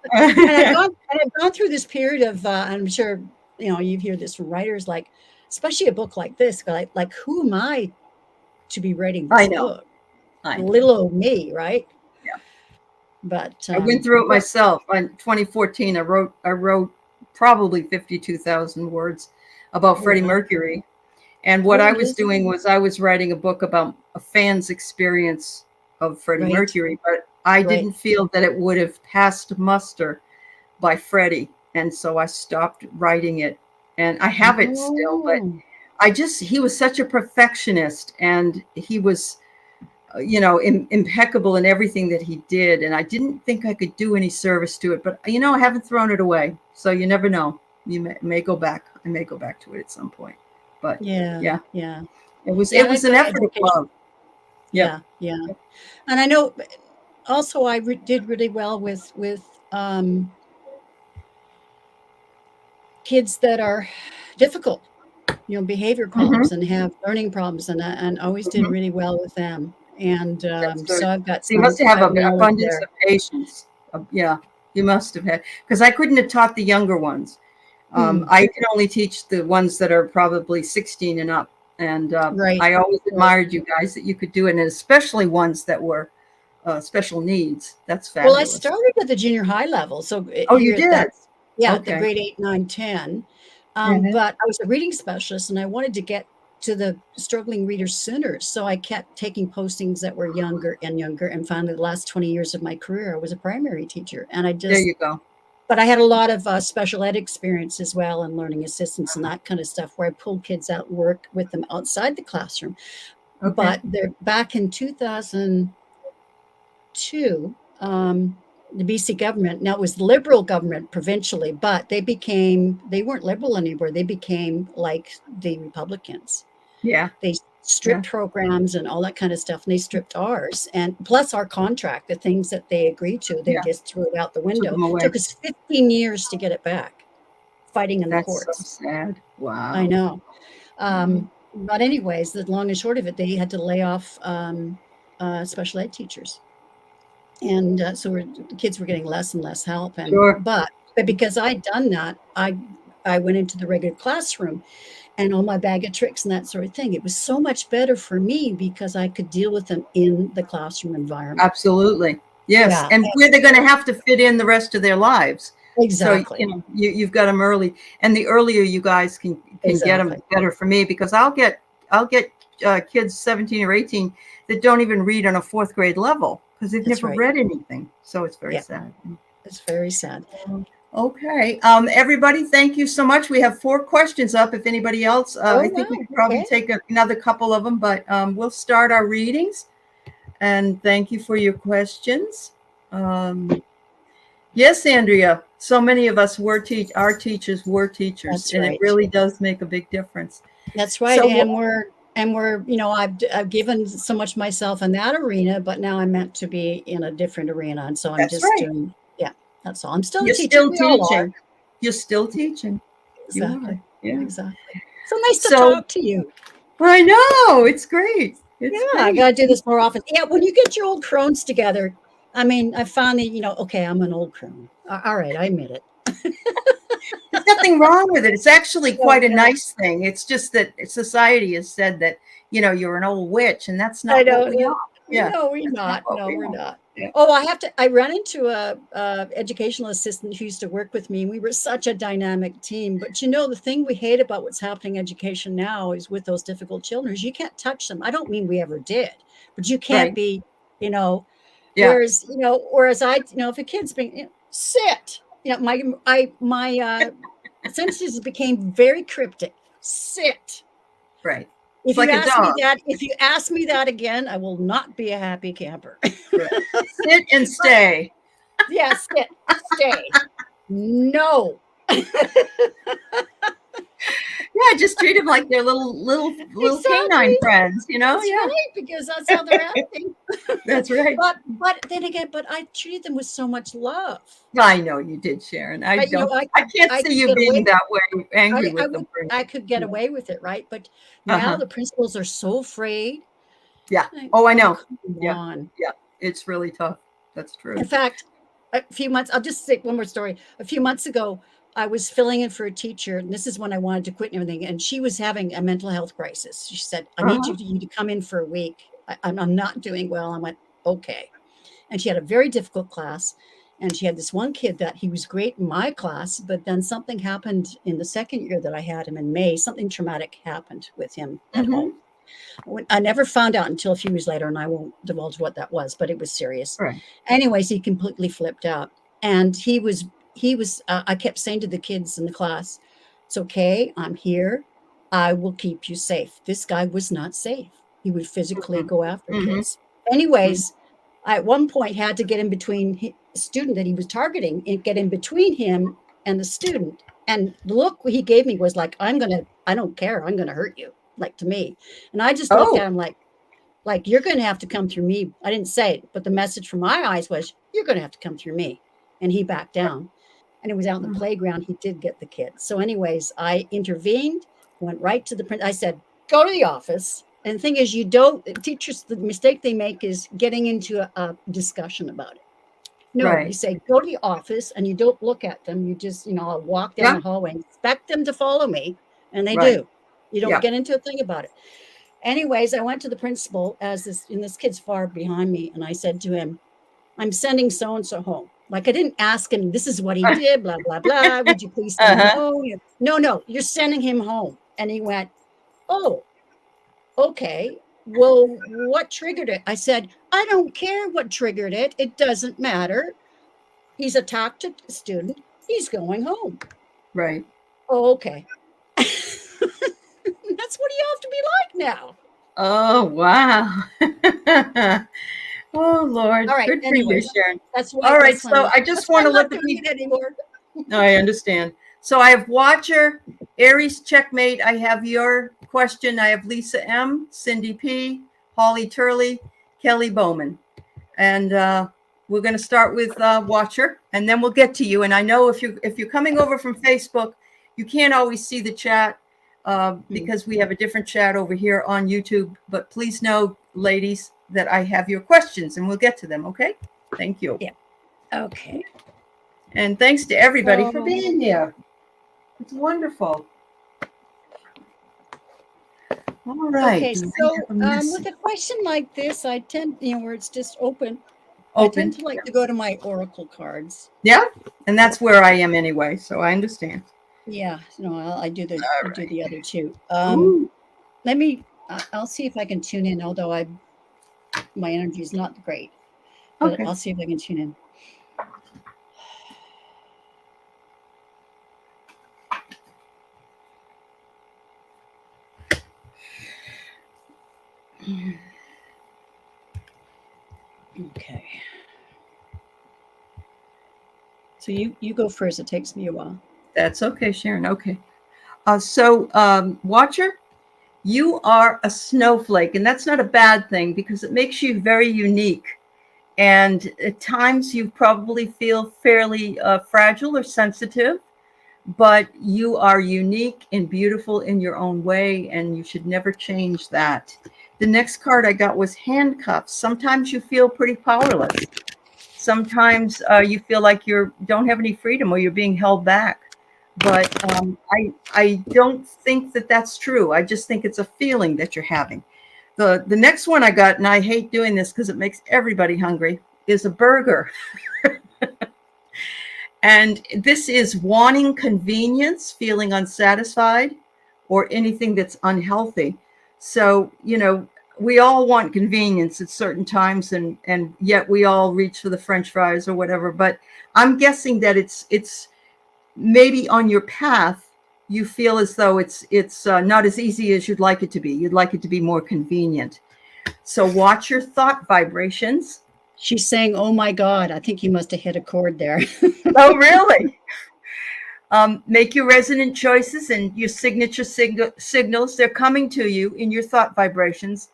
Speaker 2: I've gone through this period of, I'm sure, you hear this from writers, like, especially a book like this, like who am I to be writing
Speaker 1: I
Speaker 2: this
Speaker 1: know.
Speaker 2: book?
Speaker 1: I know.
Speaker 2: Little old me, right?
Speaker 1: Yeah.
Speaker 2: But,
Speaker 1: I went through it myself. In 2014, I wrote probably 52,000 words about
Speaker 2: oh,
Speaker 1: Freddie
Speaker 2: wow.
Speaker 1: Mercury. And what
Speaker 2: Oh,
Speaker 1: I was
Speaker 2: amazing.
Speaker 1: doing was I was writing a book about a fan's experience of Freddie
Speaker 2: Right.
Speaker 1: Mercury, but I
Speaker 2: Right.
Speaker 1: didn't feel that it would have passed muster by Freddie. And so I stopped writing it. And I have it still, but
Speaker 2: Oh,
Speaker 1: he was such a perfectionist and he was, impeccable in everything that he did. And I didn't think I could do any service to it, but, I haven't thrown it away. So you never know. You may go back. I may go back to it at some point. But
Speaker 2: yeah.
Speaker 1: yeah,
Speaker 2: Yeah.
Speaker 1: it was
Speaker 2: Yeah.
Speaker 1: it
Speaker 2: And I've
Speaker 1: was an
Speaker 2: got
Speaker 1: effort of
Speaker 2: education.
Speaker 1: love. Yep.
Speaker 2: Yeah. Yeah. And I know also I did really well with kids that are difficult, behavior
Speaker 1: Hmm.
Speaker 2: problems and have learning problems, and always did
Speaker 1: Hmm.
Speaker 2: really well with them. And
Speaker 1: That's
Speaker 2: so
Speaker 1: good.
Speaker 2: I've got
Speaker 1: So you must have
Speaker 2: I've
Speaker 1: an
Speaker 2: knowledge
Speaker 1: abundance
Speaker 2: there.
Speaker 1: of patience. Yeah, you must have had, because I couldn't have taught the younger ones.
Speaker 2: Hmm.
Speaker 1: I can only teach the ones that are probably 16 and up. And
Speaker 2: Right.
Speaker 1: I always
Speaker 2: Right.
Speaker 1: admired you guys that you could do it, and especially ones that were special needs. That's
Speaker 2: Well, I
Speaker 1: fabulous.
Speaker 2: started at the junior high level, so
Speaker 1: Oh, you
Speaker 2: here
Speaker 1: did?
Speaker 2: that's yeah, the
Speaker 1: Okay.
Speaker 2: grade 8, 9, 10.
Speaker 1: Hmm.
Speaker 2: But I was a reading specialist, and I wanted to get to the struggling readers sooner, so I kept taking postings that were younger and younger. And finally, the last 20 years of my career, I was a primary teacher, and
Speaker 1: There you go.
Speaker 2: but I had a lot of special ed experience as well, and learning assistance and that kind of stuff, where I pulled kids out, work with them outside the classroom.
Speaker 1: Okay.
Speaker 2: But they're back in 2002, the BC government, now it was the Liberal government provincially, but they weren't Liberal anymore. They became like the Republicans.
Speaker 1: Yeah.
Speaker 2: They stripped programs and all that kind of stuff, and they stripped ours, and plus our contract, the things that they agreed to, they
Speaker 1: Yeah.
Speaker 2: just threw it out the
Speaker 1: Took
Speaker 2: window.
Speaker 1: them away.
Speaker 2: Took us 15 years to get it back, fighting in the
Speaker 1: That's so
Speaker 2: courts.
Speaker 1: sad. Wow.
Speaker 2: I know. But anyways, the long and short of it, they had to lay off special ed teachers. And so the kids were getting less and less help. And
Speaker 1: Sure.
Speaker 2: but because I'd done that, I went into the regular classroom and all my bag of tricks and that sort of thing. It was so much better for me because I could deal with them in the classroom environment.
Speaker 1: Absolutely. Yes.
Speaker 2: Yeah.
Speaker 1: And where they're going to have to fit in the rest of their lives.
Speaker 2: Exactly.
Speaker 1: So, you've got them early, and the earlier you guys can get them, the better for me, because I'll get kids 17 or 18 that don't even read on a 4th grade level because they've never read anything. So it's very sad.
Speaker 2: It's very sad.
Speaker 1: Okay. Everybody, thank you so much. We have 4 questions up. If anybody else, I think we could probably take another couple of them, but we'll start our readings. And thank you for your questions. Yes, Andrea. So many of us our teachers were teachers. That's and it really does make a big difference.
Speaker 2: That's right. So, and we're, I've given so much myself in that arena, but now I'm meant to be in a different arena. And so I'm doing, that's all. I'm still a teacher.
Speaker 1: Still teaching. You're still teaching.
Speaker 2: Exactly.
Speaker 1: Yeah.
Speaker 2: Exactly. So nice to talk to you.
Speaker 1: I know. It's great. It's great.
Speaker 2: I got to do this more often. Yeah. When you get your old crones together, I mean, I finally, okay, I'm an old crone. All right. I admit it.
Speaker 1: There's nothing wrong with it. It's actually quite a nice thing. It's just that society has said that, you're an old witch, and that's not what we are. Yeah.
Speaker 2: No, we're not. No, we're not. Yeah. Oh, I ran into a educational assistant who used to work with me, and we were such a dynamic team. But the thing we hate about what's happening in education now is with those difficult children is you can't touch them. I don't mean we ever did, but you can't be, whereas I, if a kid's being, sit, my sentences became very cryptic. Sit.
Speaker 1: Right.
Speaker 2: If you ask me that again, I will not be a happy camper.
Speaker 1: Right. Sit and stay.
Speaker 2: Yes, stay. No.
Speaker 1: Yeah, just treat them like they're little canine friends,
Speaker 2: That's right, because that's how they're acting.
Speaker 1: That's right.
Speaker 2: But then again, I treated them with so much love.
Speaker 1: I know you did, Sharon. I can't see you being that way, angry with them.
Speaker 2: I could get away with it, right? But now the principals are so afraid.
Speaker 1: Yeah. I know. Yeah. It's really tough. That's true.
Speaker 2: In fact, a few months, I'll just say one more story. A few months ago, I was filling in for a teacher, and this is when I wanted to quit and everything. And she was having a mental health crisis. She said, I need you to come in for a week. I'm not doing well. I went, okay. And she had a very difficult class. And she had this one kid that he was great in my class, but then something happened in the second year that I had him in May. Something traumatic happened with him at home. I never found out until a few years later, and I won't divulge what that was, but it was serious.
Speaker 1: Right.
Speaker 2: Anyways, he completely flipped out. And he was, I kept saying to the kids in the class, it's okay, I'm here. I will keep you safe. This guy was not safe. He would physically go after kids. Anyways, I at one point had to get in between the student that he was targeting and get in between him and the student. And the look he gave me was like, I don't care. I'm going to hurt you, like to me. And I just looked at him like you're going to have to come through me. I didn't say it, but the message from my eyes was, you're going to have to come through me. And he backed down. And it was out in the playground. He did get the kid. So anyways, I intervened, went right to the principal. I said, go to the office. And the thing is, teachers, the mistake they make is getting into a discussion about it. No, you say, go to the office, and you don't look at them. You just, I'll walk down the hallway and expect them to follow me. And they do. You don't get into a thing about it. Anyways, I went to the principal this kid's far behind me. And I said to him, I'm sending so-and-so home. Like, I didn't ask him, this is what he did, blah, blah, blah. Would you please send him home? No, you're sending him home. And he went, oh, okay. Well, what triggered it? I said, I don't care what triggered it. It doesn't matter. He's attacked a student. He's going home.
Speaker 1: Right.
Speaker 2: Oh, okay. That's what you have to be like now.
Speaker 1: Oh, wow. Oh, Lord.
Speaker 2: All right.
Speaker 1: Good for you, Sharon.
Speaker 2: That's why.
Speaker 1: All right. So I just want to let the
Speaker 2: people anymore.
Speaker 1: I understand. So I have Watcher, Aries Checkmate. I have your question. I have Lisa M, Cindy P, Holly Turley, Kelly Bowman. And we're going to start with Watcher, and then we'll get to you. And I know if you're coming over from Facebook, you can't always see the chat because we have a different chat over here on YouTube. But please know, ladies, that I have your questions, and we'll get to them. Okay? Thank you.
Speaker 2: Yeah. Okay.
Speaker 1: And thanks to everybody for being here. It's wonderful. All right.
Speaker 2: Okay, so with a question like this, I tend, where it's just open, I tend to like to go to my oracle cards.
Speaker 1: Yeah, and that's where I am anyway, so I understand.
Speaker 2: Yeah, no, I do the do the other two. Let me. I'll see if I can tune in. Although my energy is not great, but
Speaker 1: Okay.
Speaker 2: I'll see if I can tune in. Okay. So you go first. It takes me a while.
Speaker 1: That's okay, Sharon. Okay. Watcher, you are a snowflake, and that's not a bad thing because it makes you very unique. And at times you probably feel fairly fragile or sensitive, but you are unique and beautiful in your own way, and you should never change that. The next card I got was handcuffs. Sometimes you feel pretty powerless. Sometimes you feel like you don't have any freedom or you're being held back. But I don't think that that's true. I just think it's a feeling that you're having. The next one I got, and I hate doing this because it makes everybody hungry, is a burger. And this is wanting convenience, feeling unsatisfied, or anything that's unhealthy. So, we all want convenience at certain times, and yet we all reach for the French fries or whatever. But I'm guessing that it's maybe on your path, you feel as though it's not as easy as you'd like it to be. You'd like it to be more convenient. So watch your thought vibrations.
Speaker 2: She's saying, "Oh my God, I think you must have hit a chord there."
Speaker 1: Oh, really? Make your resonant choices and your signature signals. They're coming to you in your thought vibrations.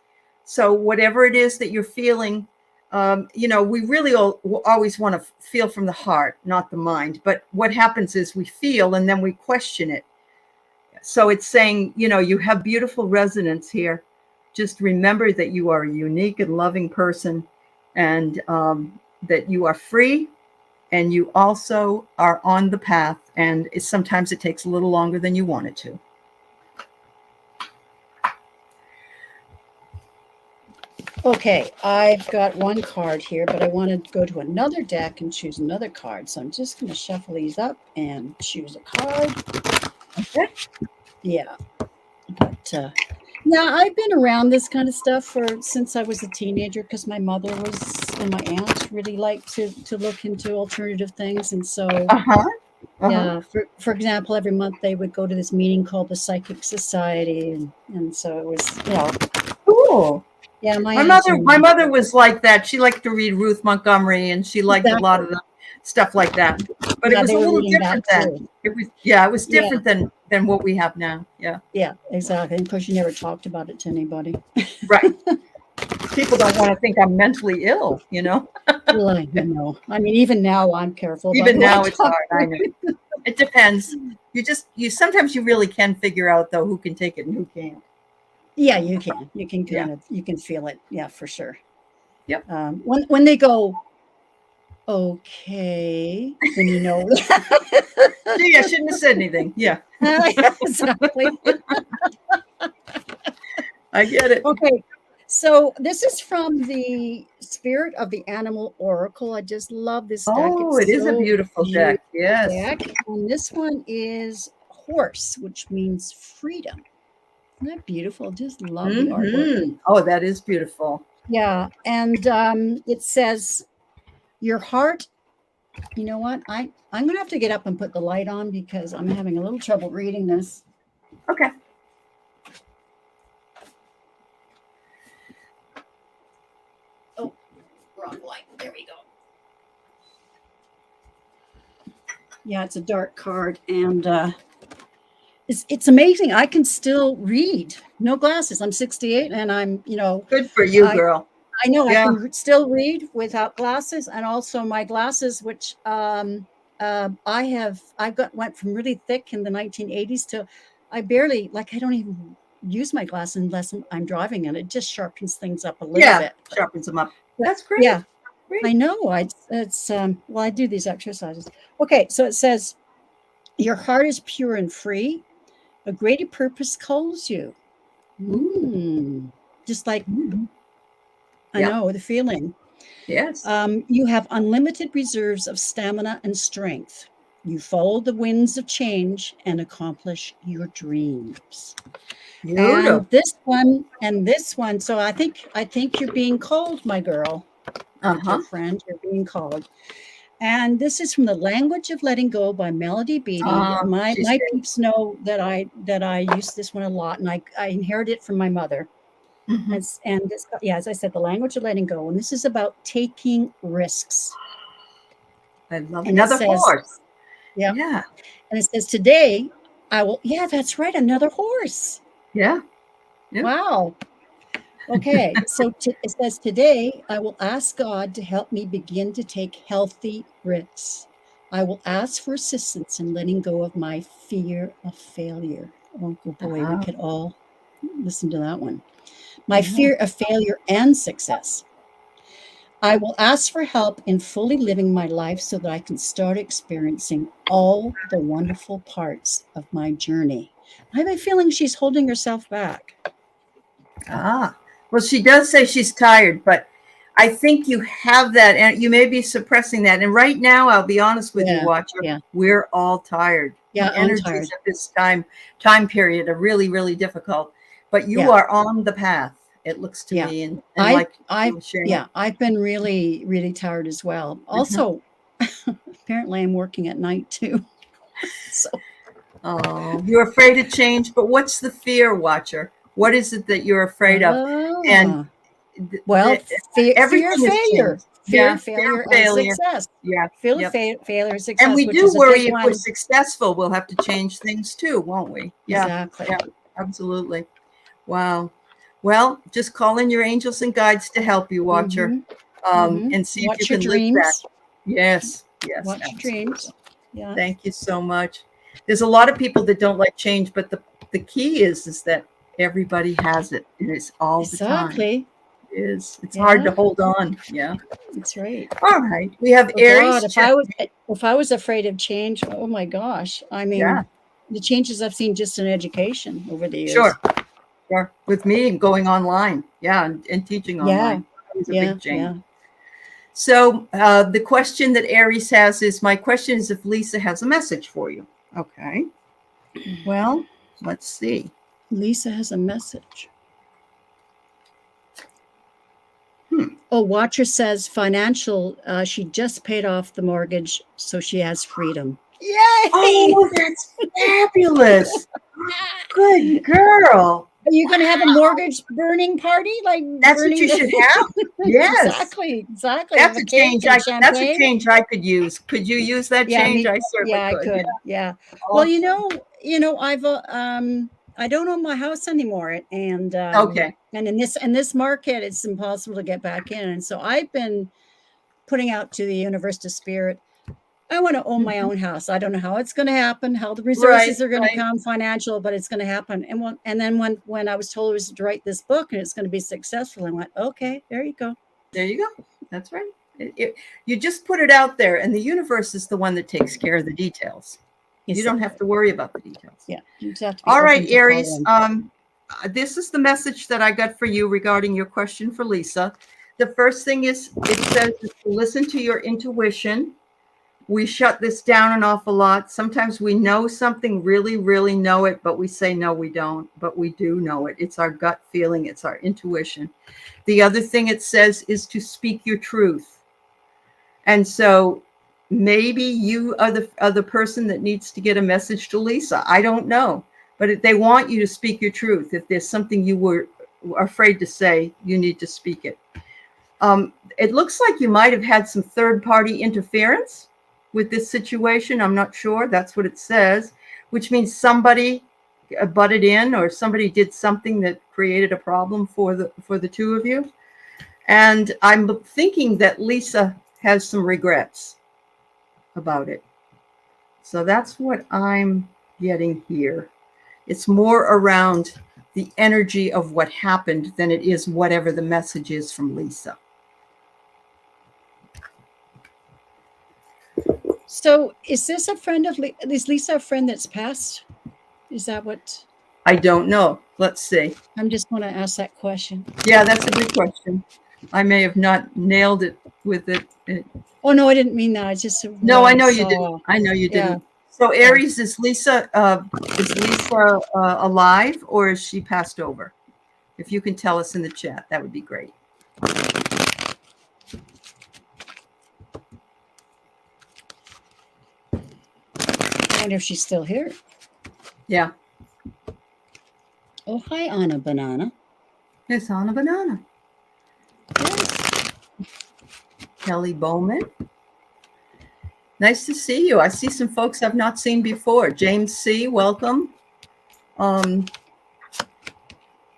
Speaker 1: So whatever it is that you're feeling, we really always want to feel from the heart, not the mind. But what happens is we feel and then we question it. So it's saying, you have beautiful resonance here. Just remember that you are a unique and loving person, and that you are free, and you also are on the path. And sometimes it takes a little longer than you want it to.
Speaker 2: Okay, I've got one card here, but I want to go to another deck and choose another card. So I'm just going to shuffle these up and choose a card.
Speaker 1: Okay.
Speaker 2: Yeah. But I've been around this kind of stuff since I was a teenager because my mother and my aunt really liked to look into alternative things. And so, yeah, for example, every month they would go to this meeting called the Psychic Society. And so it was,
Speaker 1: cool.
Speaker 2: Yeah,
Speaker 1: my mother was like that. She liked to read Ruth Montgomery, and she liked a lot of the stuff like that. But it was a little different then. It was different than what we have now. Yeah.
Speaker 2: Yeah, exactly. And of course, you never talked about it to anybody.
Speaker 1: Right. People don't want to think I'm mentally ill,
Speaker 2: Well, I know. I mean, even now I'm careful.
Speaker 1: Even now it's hard. I know. It depends. Sometimes you really can figure out though who can take it and who can't.
Speaker 2: Yeah, you can. You can you can feel it. Yeah, for sure.
Speaker 1: Yep.
Speaker 2: When they go, okay, then you know.
Speaker 1: Gee, I shouldn't have said anything. Yeah.
Speaker 2: Exactly.
Speaker 1: I get it.
Speaker 2: Okay. So this is from the Spirit of the Animal Oracle. I just love this deck.
Speaker 1: Oh, it is a beautiful deck. Yes.
Speaker 2: And this one is horse, which means freedom. Isn't that beautiful? Just love the artwork.
Speaker 1: Oh, that is beautiful.
Speaker 2: Yeah. And it says, your heart, you know what? I'm going to have to get up and put the light on because I'm having a little trouble reading this.
Speaker 1: Okay.
Speaker 2: Oh, wrong light. There we go. Yeah, it's a dark card, and it's amazing. I can still read. No glasses. I'm 68, and I'm,
Speaker 1: Good for you,
Speaker 2: I
Speaker 1: girl.
Speaker 2: I know I
Speaker 1: Yeah.
Speaker 2: can still read without glasses, and also my glasses, which went from really thick in the 1980s to I barely I don't even use my glasses unless I'm driving, and it just sharpens things up a little
Speaker 1: Yeah.
Speaker 2: bit.
Speaker 1: Sharpens them up.
Speaker 2: But
Speaker 1: That's great.
Speaker 2: yeah, I
Speaker 1: Great.
Speaker 2: know. I do these exercises. Okay, so it says your heart is pure and free. A greater purpose calls you. Just like
Speaker 1: Mhm.
Speaker 2: I
Speaker 1: Yeah.
Speaker 2: know the feeling.
Speaker 1: Yes.
Speaker 2: You have unlimited reserves of stamina and strength. You follow the winds of change and accomplish your dreams.
Speaker 1: Beautiful.
Speaker 2: And this one. So I think you're being called, my girl, my dear
Speaker 1: Uh-huh.
Speaker 2: friend. You're being called. And this is from The Language of Letting Go by Melody Beattie. My
Speaker 1: She's
Speaker 2: my
Speaker 1: great.
Speaker 2: peeps know that I use this one a lot, and I inherited it from my mother.
Speaker 1: Mhm.
Speaker 2: And this, yeah, as I said, The Language of Letting Go, and this is about taking risks.
Speaker 1: I love
Speaker 2: And it
Speaker 1: another
Speaker 2: says,
Speaker 1: horse.
Speaker 2: yeah,
Speaker 1: Yeah.
Speaker 2: and it says today I will. Yeah, that's right, another horse.
Speaker 1: Yeah. Yeah.
Speaker 2: Wow. Okay, so it says today I will ask God to help me begin to take healthy risks. I will ask for assistance in letting go of my fear of failure. Oh, good boy, we
Speaker 1: Uh-huh.
Speaker 2: could all listen to that one. My
Speaker 1: Yeah.
Speaker 2: fear of failure and success. I will ask for help in fully living my life so that I can start experiencing all the wonderful parts of my journey. I have a feeling she's holding herself back.
Speaker 1: Ah. Well, she does say she's tired, but I think you have that, and you may be suppressing that. And right now, I'll be honest with you,
Speaker 2: Yeah,
Speaker 1: Watcher,
Speaker 2: yeah,
Speaker 1: we're all tired.
Speaker 2: yeah,
Speaker 1: The
Speaker 2: I'm
Speaker 1: energies
Speaker 2: tired.
Speaker 1: at this time period are really, really difficult. But you
Speaker 2: Yeah,
Speaker 1: are on the path, it looks to
Speaker 2: yeah.
Speaker 1: me, and
Speaker 2: I
Speaker 1: like you
Speaker 2: I
Speaker 1: were sharing.
Speaker 2: yeah, I've been really, really tired as well.
Speaker 1: Mhm.
Speaker 2: Also, apparently I'm working at night too. So
Speaker 1: Oh, you're afraid of change, but what's the fear, Watcher? What is it that you're afraid of? And
Speaker 2: ah,
Speaker 1: th-
Speaker 2: well,
Speaker 1: th-
Speaker 2: fear of
Speaker 1: everything has
Speaker 2: failure,
Speaker 1: changed. Yeah, fear of
Speaker 2: failure and
Speaker 1: failure.
Speaker 2: success.
Speaker 1: Yeah,
Speaker 2: Fear of
Speaker 1: yep.
Speaker 2: failure and
Speaker 1: And
Speaker 2: success,
Speaker 1: we
Speaker 2: which
Speaker 1: do
Speaker 2: is a
Speaker 1: worry
Speaker 2: big
Speaker 1: if we're
Speaker 2: one.
Speaker 1: successful, we'll have to change things too, won't we? Yeah,
Speaker 2: Exactly.
Speaker 1: yeah, absolutely. Wow. Well, just call in your angels and guides to help you, Watcher,
Speaker 2: Mm-hmm. Mm-hmm.
Speaker 1: and see if you
Speaker 2: Watch your
Speaker 1: can live that.
Speaker 2: dreams.
Speaker 1: Yes, yes,
Speaker 2: Watch your
Speaker 1: absolutely.
Speaker 2: dreams. Yeah.
Speaker 1: Thank you so much. There's a lot of people that don't like change, but the key is that everybody has it, and it's all the time.
Speaker 2: Exactly.
Speaker 1: It is. It's hard to
Speaker 2: Yeah,
Speaker 1: hold on. Yeah.
Speaker 2: that's right.
Speaker 1: All right. We have
Speaker 2: Oh God,
Speaker 1: Aries.
Speaker 2: if I was afraid of change, oh my gosh. I
Speaker 1: Yeah.
Speaker 2: mean, the changes I've seen just in education over the years.
Speaker 1: Sure. Sure. With me going online. Yeah. And teaching
Speaker 2: Yeah,
Speaker 1: online. It was a
Speaker 2: yeah,
Speaker 1: big change.
Speaker 2: yeah.
Speaker 1: So the question that Aries has is my question is if Lisa has a message for you. Okay. Well, let's see.
Speaker 2: Lisa has a message.
Speaker 1: Hmm.
Speaker 2: Oh, Watcher says financial. She just paid off the mortgage, so she has freedom. Yay!
Speaker 1: Oh, that's fabulous. Good girl.
Speaker 2: Are you going to have a mortgage burning party, like
Speaker 1: That's what
Speaker 2: burning
Speaker 1: you
Speaker 2: the?
Speaker 1: should have. Yes.
Speaker 2: Exactly. Have
Speaker 1: That's
Speaker 2: a
Speaker 1: a
Speaker 2: cake
Speaker 1: change.
Speaker 2: and
Speaker 1: That's a
Speaker 2: champagne.
Speaker 1: change I could use. Could you use that
Speaker 2: Yeah,
Speaker 1: change?
Speaker 2: me.
Speaker 1: I certainly
Speaker 2: Yeah, I
Speaker 1: could. Yeah.
Speaker 2: could. Yeah. Well,
Speaker 1: Awesome.
Speaker 2: I don't own my house anymore,
Speaker 1: Okay.
Speaker 2: and in this market, it's impossible to get back in, and so I've been putting out to the universe, to spirit. I want to own my
Speaker 1: Mhm.
Speaker 2: own house. I don't know how it's going to happen, how the
Speaker 1: Right.
Speaker 2: resources are going to
Speaker 1: Right.
Speaker 2: come, financial, but it's going to happen. And then when I was told I was to write this book and it's going to be successful, I went, okay, there you go.
Speaker 1: There you go. That's right. You just put it out there, and the universe is the one that takes care of the details. You don't have to worry about the details.
Speaker 2: Yeah, you just have to be
Speaker 1: All right,
Speaker 2: open to
Speaker 1: Aries.
Speaker 2: following.
Speaker 1: This is the message that I got for you regarding your question for Lisa. The first thing is it says to listen to your intuition. We shut this down an awful lot. Sometimes we know something, really, really know it, but we say, no, we don't, but we do know it. It's our gut feeling. It's our intuition. The other thing it says is to speak your truth. And so maybe you are the person that needs to get a message to Lisa. I don't know, but if they want you to speak your truth. If there's something you were afraid to say, you need to speak it. It looks like you might have had some third-party interference. with this situation. I'm not sure. That's what it says, which means somebody butted in or somebody did something that created a problem for the two of you. And I'm thinking that Lisa has some regrets about it. So that's what I'm getting here. It's more around the energy of what happened than it is whatever the message is from Lisa.
Speaker 2: So is this a friend of, is Lisa a friend that's passed? Is that what?
Speaker 1: I don't know. Let's see.
Speaker 2: I'm just want to ask that question.
Speaker 1: Yeah, that's a good question. I may have not nailed it with it.
Speaker 2: Oh, no, I didn't mean that. I just.
Speaker 1: No, I know you didn't. I know you
Speaker 2: Yeah.
Speaker 1: didn't. So Aries, is Lisa alive or is she passed over? If you can tell us in the chat, that would be great.
Speaker 2: I wonder if she's still here.
Speaker 1: Yeah.
Speaker 2: Oh, hi, Anna Banana.
Speaker 1: It's Anna Banana.
Speaker 2: Yes.
Speaker 1: Kelly Bowman. Nice to see you. I see some folks I've not seen before. James C., welcome. And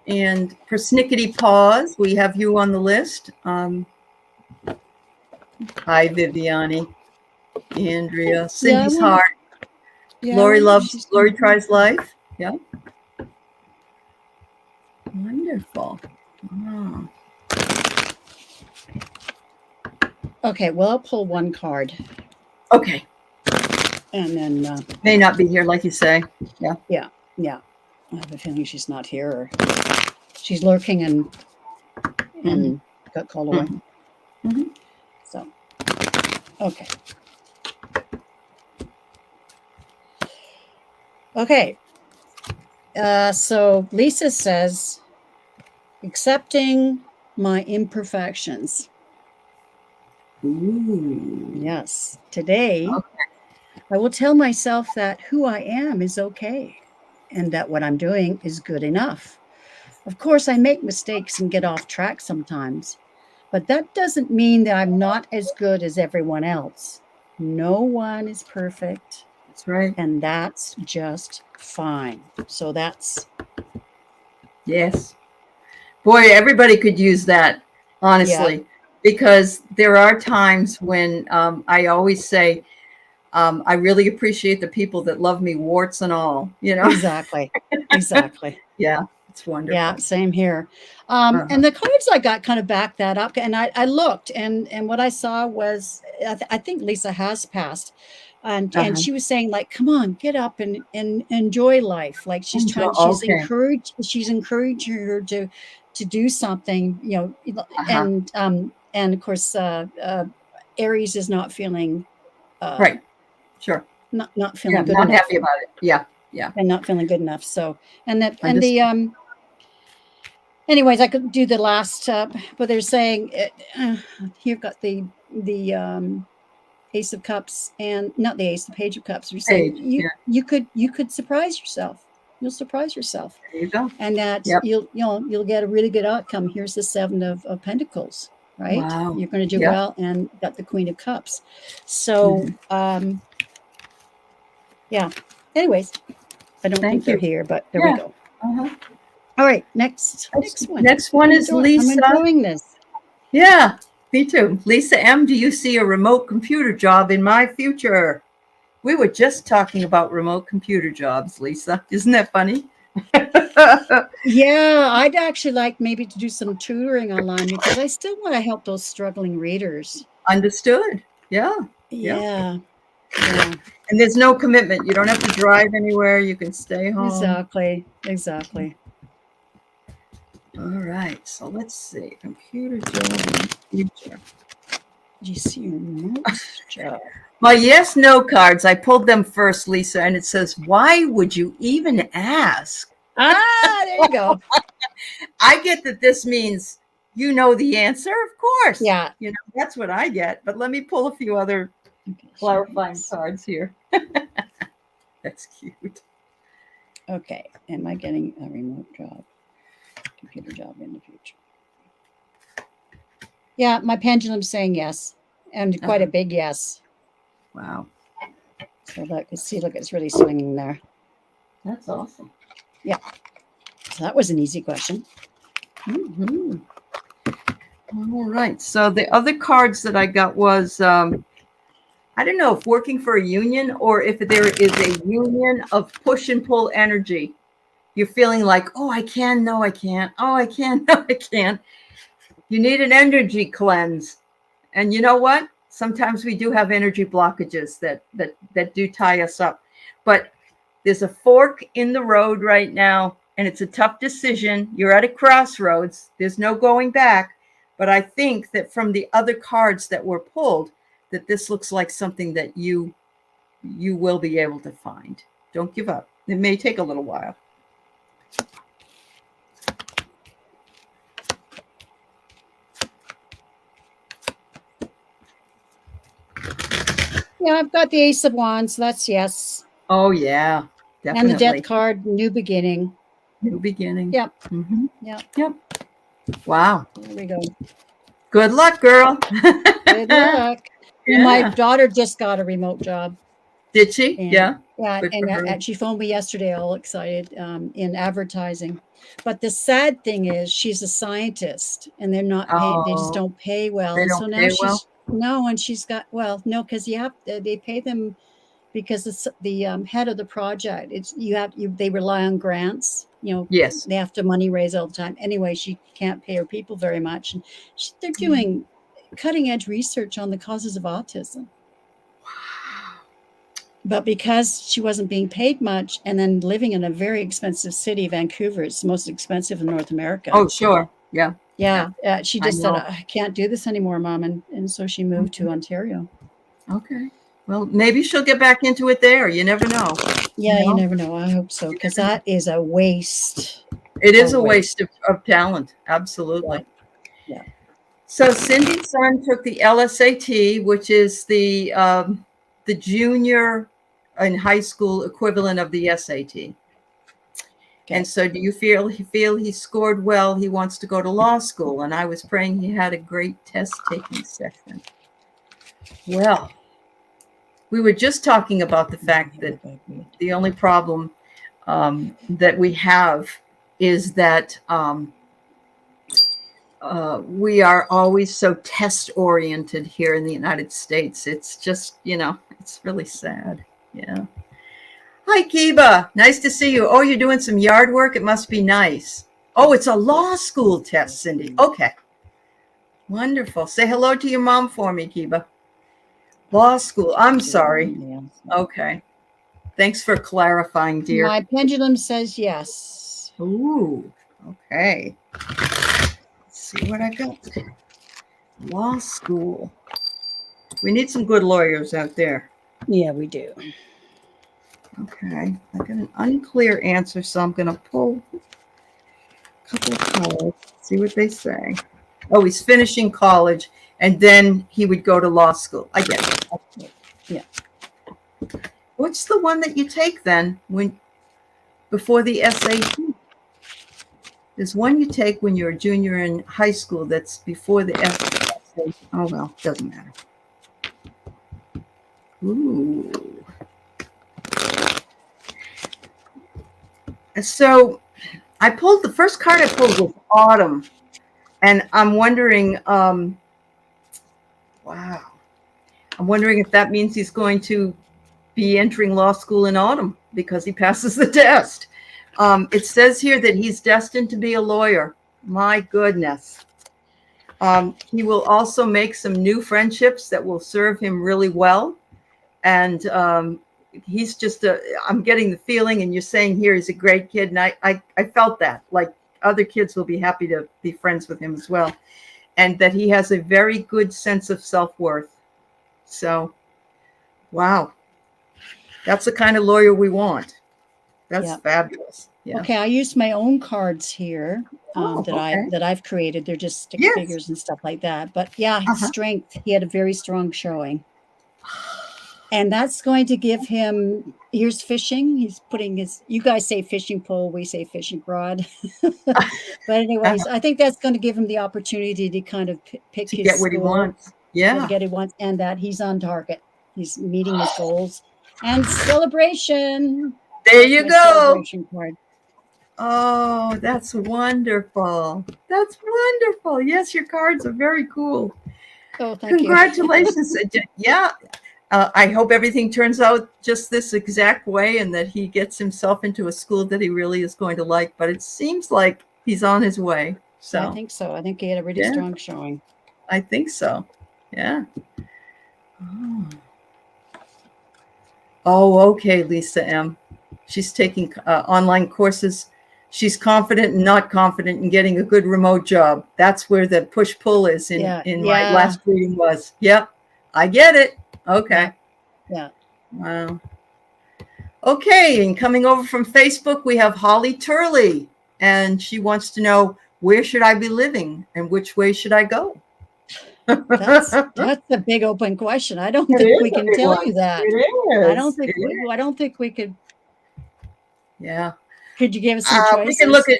Speaker 1: Persnickety Paws, we have you on the list. Hi, Viviani. Andrea. Cindy's Heart.
Speaker 2: Yeah,
Speaker 1: Lori Tries Life. Yeah. Wonderful. Oh.
Speaker 2: Okay, well, I'll pull one card.
Speaker 1: Okay.
Speaker 2: And then...
Speaker 1: may not be here, like you say. Yeah.
Speaker 2: Yeah, yeah. I have a feeling she's not here. Or she's lurking and got called away.
Speaker 1: Mm-hmm.
Speaker 2: So, okay. Okay. So Lisa says, accepting my imperfections.
Speaker 1: Ooh.
Speaker 2: Yes. Today,
Speaker 1: Okay.
Speaker 2: I will tell myself that who I am is okay and that what I'm doing is good enough. Of course, I make mistakes and get off track sometimes, but that doesn't mean that I'm not as good as everyone else. No one is perfect.
Speaker 1: That's right.
Speaker 2: And that's just fine. So that's...
Speaker 1: Yes. Boy, everybody could use that, honestly, because there are times when I always say, I really appreciate the people that love me, warts and all, you know?
Speaker 2: Exactly. Exactly.
Speaker 1: Yeah, it's wonderful.
Speaker 2: Yeah, same here. And the cards I got kind of backed that up. And I looked, and what I saw was, I think Lisa has passed. And she was saying, like, come on, get up and enjoy life. Like she's encouraging her to do something, you know, and of course, Aries is not feeling
Speaker 1: right. Sure.
Speaker 2: Not feeling good
Speaker 1: not
Speaker 2: enough.
Speaker 1: Happy about it. Yeah. Yeah.
Speaker 2: And not feeling good enough. So, anyways, I could do the last, but they're saying you've got the Ace of Cups and not the Ace, the Page of Cups. You're saying you could surprise yourself. You'll surprise yourself.
Speaker 1: There you go.
Speaker 2: And that you'll get a really good outcome. Here's the Seven of Pentacles, right?
Speaker 1: Wow.
Speaker 2: You're going to do well, and got the Queen of Cups. So, yeah. Anyways, I don't think they're here, but there we go. All right, next one.
Speaker 1: Next one is Lisa.
Speaker 2: I'm enjoying this.
Speaker 1: Yeah, me too. Lisa M., do you see a remote computer job in my future? We were just talking about remote computer jobs, Lisa. Isn't that funny?
Speaker 2: Yeah, I'd actually like maybe to do some tutoring online because I still want to help those struggling readers.
Speaker 1: Understood. Yeah.
Speaker 2: Yeah.
Speaker 1: And there's no commitment. You don't have to drive anywhere. You can stay home.
Speaker 2: Exactly.
Speaker 1: All right. So let's see. Computer job in the future.
Speaker 2: Do you see your remote job?
Speaker 1: My yes, no cards. I pulled them first, Lisa, and it says, why would you even ask?
Speaker 2: There you go.
Speaker 1: I get that this means you know the answer, of course.
Speaker 2: Yeah.
Speaker 1: You know, that's what I get. But let me pull a few other clarifying cards here. That's cute.
Speaker 2: Okay. Am I getting a remote job? Computer job in the future? Yeah, my pendulum's saying yes. And quite a big yes.
Speaker 1: Wow.
Speaker 2: So look, see, look, it's really swinging there.
Speaker 1: That's awesome.
Speaker 2: Yeah. So that was an easy question.
Speaker 1: Mm-hmm. All right. So the other cards that I got was, I don't know if working for a union or if there is a union of push and pull energy. You're feeling like, oh, I can, no, I can't. Oh, I can, no, I can't. You need an energy cleanse. And you know what? Sometimes we do have energy blockages that do tie us up. But there's a fork in the road right now, and it's a tough decision. You're at a crossroads. There's no going back. But I think that from the other cards that were pulled, that this looks like something that you will be able to find. Don't give up. It may take a little while.
Speaker 2: Yeah, I've got the Ace of Wands. So that's yes.
Speaker 1: Oh, yeah, definitely.
Speaker 2: And the Death card, new beginning.
Speaker 1: New beginning.
Speaker 2: Yep.
Speaker 1: Mm-hmm.
Speaker 2: Yep.
Speaker 1: Yep. Wow.
Speaker 2: There we go.
Speaker 1: Good luck, girl.
Speaker 2: Good luck.
Speaker 1: Yeah.
Speaker 2: And my daughter just got a remote job.
Speaker 1: Did she?
Speaker 2: And,
Speaker 1: yeah.
Speaker 2: Yeah. And she phoned me yesterday, all excited, in advertising. But the sad thing is, she's a scientist, and they're not paid. They just don't pay well.
Speaker 1: They don't
Speaker 2: so now
Speaker 1: pay
Speaker 2: she's
Speaker 1: well?
Speaker 2: no, and she's got because they pay them because the head of the project. They rely on grants.
Speaker 1: Yes.
Speaker 2: They have to money raise all the time. Anyway, she can't pay her people very much, and they're doing cutting edge research on the causes of autism. But because she wasn't being paid much, and then living in a very expensive city, Vancouver, it's the most expensive in North America.
Speaker 1: Oh, sure. Yeah.
Speaker 2: Yeah. She just said, I can't do this anymore, Mom. And so she moved to Ontario.
Speaker 1: Okay. Well, maybe she'll get back into it there. You never know.
Speaker 2: Yeah, you never know. I hope so, because that is a waste.
Speaker 1: It is a waste of talent. Absolutely.
Speaker 2: Yeah.
Speaker 1: So Cindy's son took the LSAT, which is the junior in high school equivalent of the SAT. Okay. And so do you feel he scored well? He wants to go to law school. And I was praying he had a great test taking session. Well, we were just talking about the fact that the only problem that we have is that we are always so test oriented here in the United States. It's just, it's really sad. Yeah. Hi, Kiba. Nice to see you. Oh, you're doing some yard work. It must be nice. Oh, it's a law school test, Cindy. Okay. Wonderful. Say hello to your mom for me, Kiba. Law school. I'm sorry. Okay. Thanks for clarifying, dear.
Speaker 2: My pendulum says yes.
Speaker 1: Ooh. Okay. Let's see what I got. Law school. We need some good lawyers out there.
Speaker 2: Yeah, we do.
Speaker 1: Okay. I got an unclear answer, so I'm going to pull a couple of cards, see what they say. Oh, he's finishing college, and then he would go to law school. I get it.
Speaker 2: Yeah.
Speaker 1: What's the one that you take then before the SAT? There's one you take when you're a junior in high school that's before the SAT. Oh, well, doesn't matter. Ooh. So the first card I pulled was Autumn. And I'm wondering, wow. I'm wondering if that means he's going to be entering law school in autumn because he passes the test. It says here that he's destined to be a lawyer. My goodness. He will also make some new friendships that will serve him really well. And he's just I'm getting the feeling, and you're saying here he's a great kid. And I felt that, like other kids will be happy to be friends with him as well. And that he has a very good sense of self-worth. So, wow. That's the kind of lawyer we want. That's fabulous. Yeah.
Speaker 2: Okay, I used my own cards here that I've created. They're just stick figures and stuff like that. But yeah, strength. He had a very strong showing. And that's going to give him, here's fishing. He's putting you guys say fishing pole, we say fishing rod. But anyways, I think that's going to give him the opportunity to kind of pick his
Speaker 1: get what he wants. Yeah.
Speaker 2: To get what he wants, and that he's on target. He's meeting his goals. And celebration.
Speaker 1: There
Speaker 2: That's
Speaker 1: you
Speaker 2: my
Speaker 1: go.
Speaker 2: celebration card.
Speaker 1: Oh, that's wonderful. That's wonderful. Yes, your cards are very cool.
Speaker 2: Oh, thank you.
Speaker 1: Congratulations. Yeah. I hope everything turns out just this exact way and that he gets himself into a school that he really is going to like. But it seems like he's on his way. So
Speaker 2: I think so. I think he had a really
Speaker 1: Yeah.
Speaker 2: strong showing.
Speaker 1: I think so. Yeah. Oh. Oh, okay, Lisa M. She's taking online courses. She's confident and not confident in getting a good remote job. That's where the push-pull is in my last reading was. Yep, I get it. Okay.
Speaker 2: Yeah.
Speaker 1: Wow. Okay, and coming over from Facebook, we have Holly Turley, and she wants to know, where should I be living and which way should I go?
Speaker 2: That's a big open question. I don't think we can tell you that.
Speaker 1: It is.
Speaker 2: I don't think we could.
Speaker 1: Yeah.
Speaker 2: Could you give us some choices?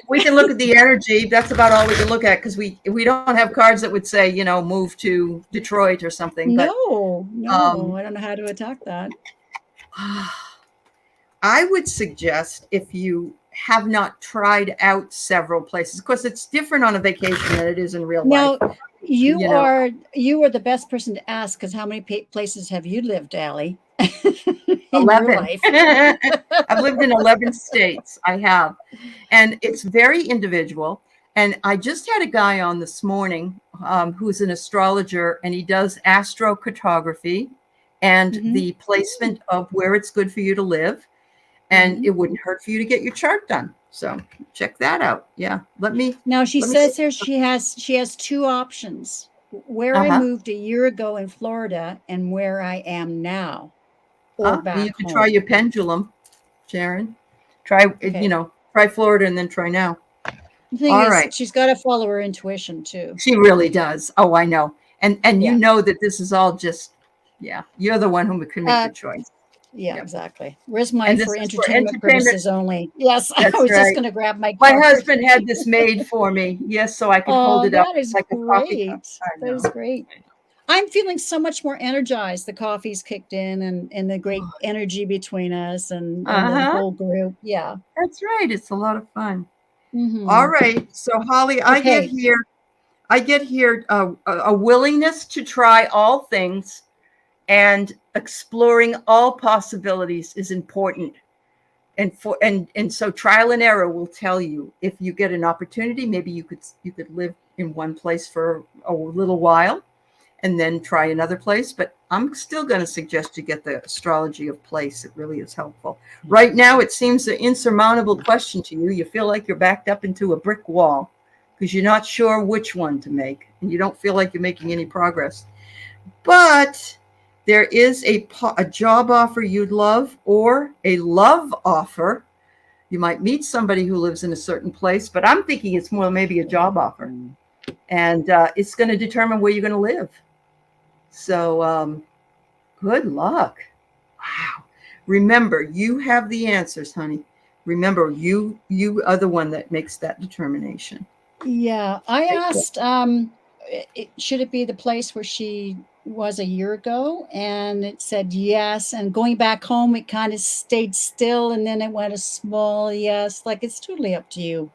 Speaker 1: We can look at the energy. That's about all we can look at, because we don't have cards that would say, move to Detroit or something. But,
Speaker 2: No, I don't know how to attack that.
Speaker 1: I would suggest, if you have not tried out several places, of course it's different on a vacation than it is in real life.
Speaker 2: Now, you are the best person to ask, because how many places have you lived, Allie?
Speaker 1: 11. I've lived in 11 states. I have. And it's very individual. And I just had a guy on this morning who's an astrologer, and he does astrocartography and the placement of where it's good for you to live. And it wouldn't hurt for you to get your chart done. So check that out. Yeah.
Speaker 2: Now she says here she has two options. Where I moved a year ago in Florida and where I am now. Or back
Speaker 1: you could try your pendulum, Sharon. Try Florida and then try now.
Speaker 2: The thing is, she's got to follow her intuition too.
Speaker 1: She really does. Oh, I know. And you know that this is all just, you're the one who can make the choice.
Speaker 2: Yeah, exactly. Where's mine for entertainment purposes only? Yes, I was just going to grab my
Speaker 1: card. My husband had this made for me. Yes, so I could hold it up like a coffee cup.
Speaker 2: That is great. I'm feeling so much more energized. The coffee's kicked in, and the great energy between us and the whole group. Yeah,
Speaker 1: that's right. It's a lot of fun. All right. So Holly, I get here a willingness to try all things, and exploring all possibilities is important. And so trial and error will tell you, if you get an opportunity, maybe you could live in one place for a little while and then try another place. But I'm still going to suggest you get the astrology of place. It really is helpful. Right now, it seems an insurmountable question to you. You feel like you're backed up into a brick wall because you're not sure which one to make, and you don't feel like you're making any progress. But there is a job offer you'd love, or a love offer. You might meet somebody who lives in a certain place, but I'm thinking it's more maybe a job offer. And it's going to determine where you're going to live. So good luck. Wow. Remember, you have the answers, honey. Remember, you are the one that makes that determination.
Speaker 2: Yeah. I asked, should it be the place where she was a year ago? And it said yes. And going back home, it kind of stayed still. And then it went a small yes. Like, it's totally up to you.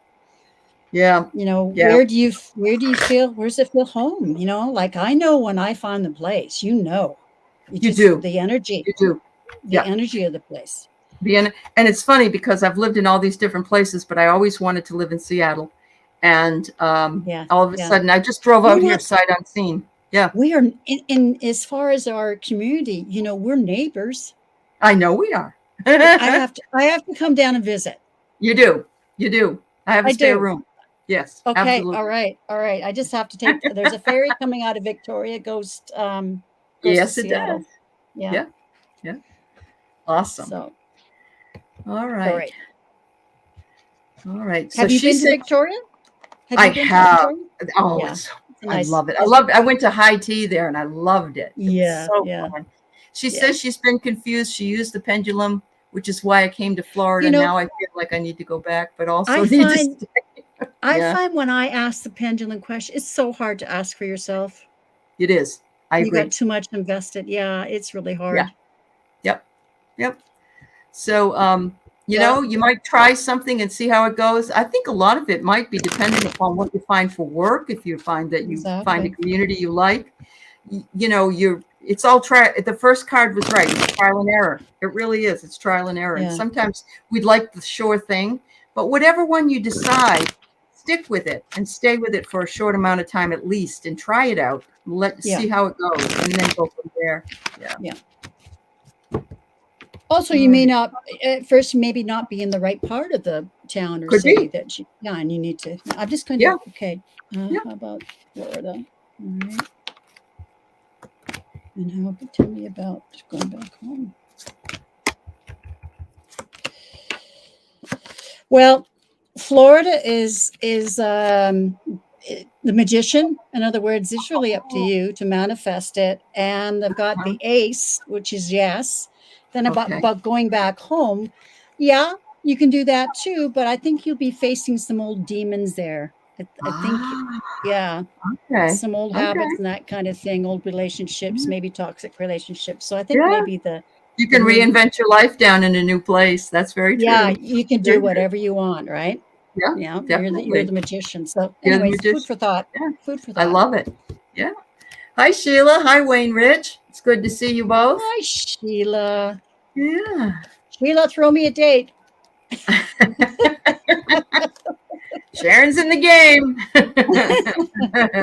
Speaker 1: Yeah.
Speaker 2: Where do you feel, where's it feel home? Like, I know when I find the place, you do the energy.
Speaker 1: You do.
Speaker 2: The energy of the place.
Speaker 1: And it's funny because I've lived in all these different places, but I always wanted to live in Seattle. And all of a sudden I just drove out here sight unseen. Yeah.
Speaker 2: We are in as far as our community, we're neighbors.
Speaker 1: I know we are.
Speaker 2: I have to come down and visit.
Speaker 1: You do. I have a spare room. Yes.
Speaker 2: Okay.
Speaker 1: Absolutely.
Speaker 2: All right. I just have to there's a ferry coming out of Victoria, goes
Speaker 1: yes,
Speaker 2: to
Speaker 1: it
Speaker 2: Seattle.
Speaker 1: does.
Speaker 2: Yeah.
Speaker 1: Awesome.
Speaker 2: So,
Speaker 1: all right. So
Speaker 2: have you been to Victoria?
Speaker 1: I have. Oh, nice. I love it. I went to high tea there and I loved it.
Speaker 2: Yeah.
Speaker 1: So fun. She says she's been confused. She used the pendulum, which is why I came to Florida. Now I feel like I need to go back, but also I
Speaker 2: find when I ask the pendulum question, it's so hard to ask for yourself.
Speaker 1: It is. I
Speaker 2: You
Speaker 1: agree.
Speaker 2: got too much invested. Yeah, it's really
Speaker 1: Yeah.
Speaker 2: hard.
Speaker 1: Yep. Yep. So,
Speaker 2: Yeah,
Speaker 1: you might try something and see how it goes. I think a lot of it might be dependent upon what you find for work. If you find that you find a
Speaker 2: exactly.
Speaker 1: community you like, it's all try. The first card was right. It's trial and error. It really is. It's trial and error. And
Speaker 2: Yeah,
Speaker 1: sometimes we'd like the sure thing, but whatever one you decide, stick with it and stay with it for a short amount of time at least, and try it out.
Speaker 2: yeah,
Speaker 1: See how it goes, and then go from there. Yeah.
Speaker 2: yeah. Also,
Speaker 1: All
Speaker 2: you may
Speaker 1: right.
Speaker 2: not at first maybe not be in the right part of the town or
Speaker 1: Could
Speaker 2: city
Speaker 1: be.
Speaker 2: that you, yeah, and you need to. I'm just going
Speaker 1: Yeah.
Speaker 2: to okay.
Speaker 1: Yeah.
Speaker 2: How about Florida? All right. And how about tell me about going back home? Well, Florida is the magician. In other words, it's really up to you to manifest it. And I've got
Speaker 1: Uh-huh.
Speaker 2: the ace, which is yes. Then
Speaker 1: Okay.
Speaker 2: about going back home, yeah, you can do that too. But I think you'll be facing some old demons there. I think,
Speaker 1: Ah,
Speaker 2: yeah,
Speaker 1: okay.
Speaker 2: some old
Speaker 1: Okay.
Speaker 2: habits and that kind of thing, old relationships,
Speaker 1: Yeah.
Speaker 2: maybe toxic relationships. So I think
Speaker 1: Yeah.
Speaker 2: maybe
Speaker 1: You
Speaker 2: the
Speaker 1: can
Speaker 2: move,
Speaker 1: reinvent your life down in a new place. That's very
Speaker 2: yeah,
Speaker 1: true.
Speaker 2: you can do
Speaker 1: Very true.
Speaker 2: whatever you want, right?
Speaker 1: Yeah,
Speaker 2: Yeah, you're
Speaker 1: definitely.
Speaker 2: the magician. So,
Speaker 1: You're the
Speaker 2: anyways, food
Speaker 1: magician.
Speaker 2: for thought.
Speaker 1: Yeah.
Speaker 2: Food for
Speaker 1: I
Speaker 2: thought.
Speaker 1: love it. Yeah. Hi, Sheila. Hi, Wayne Rich. It's good to see you both.
Speaker 2: Hi, Sheila.
Speaker 1: Yeah.
Speaker 2: Sheila, throw me a date.
Speaker 1: Sharon's in the game.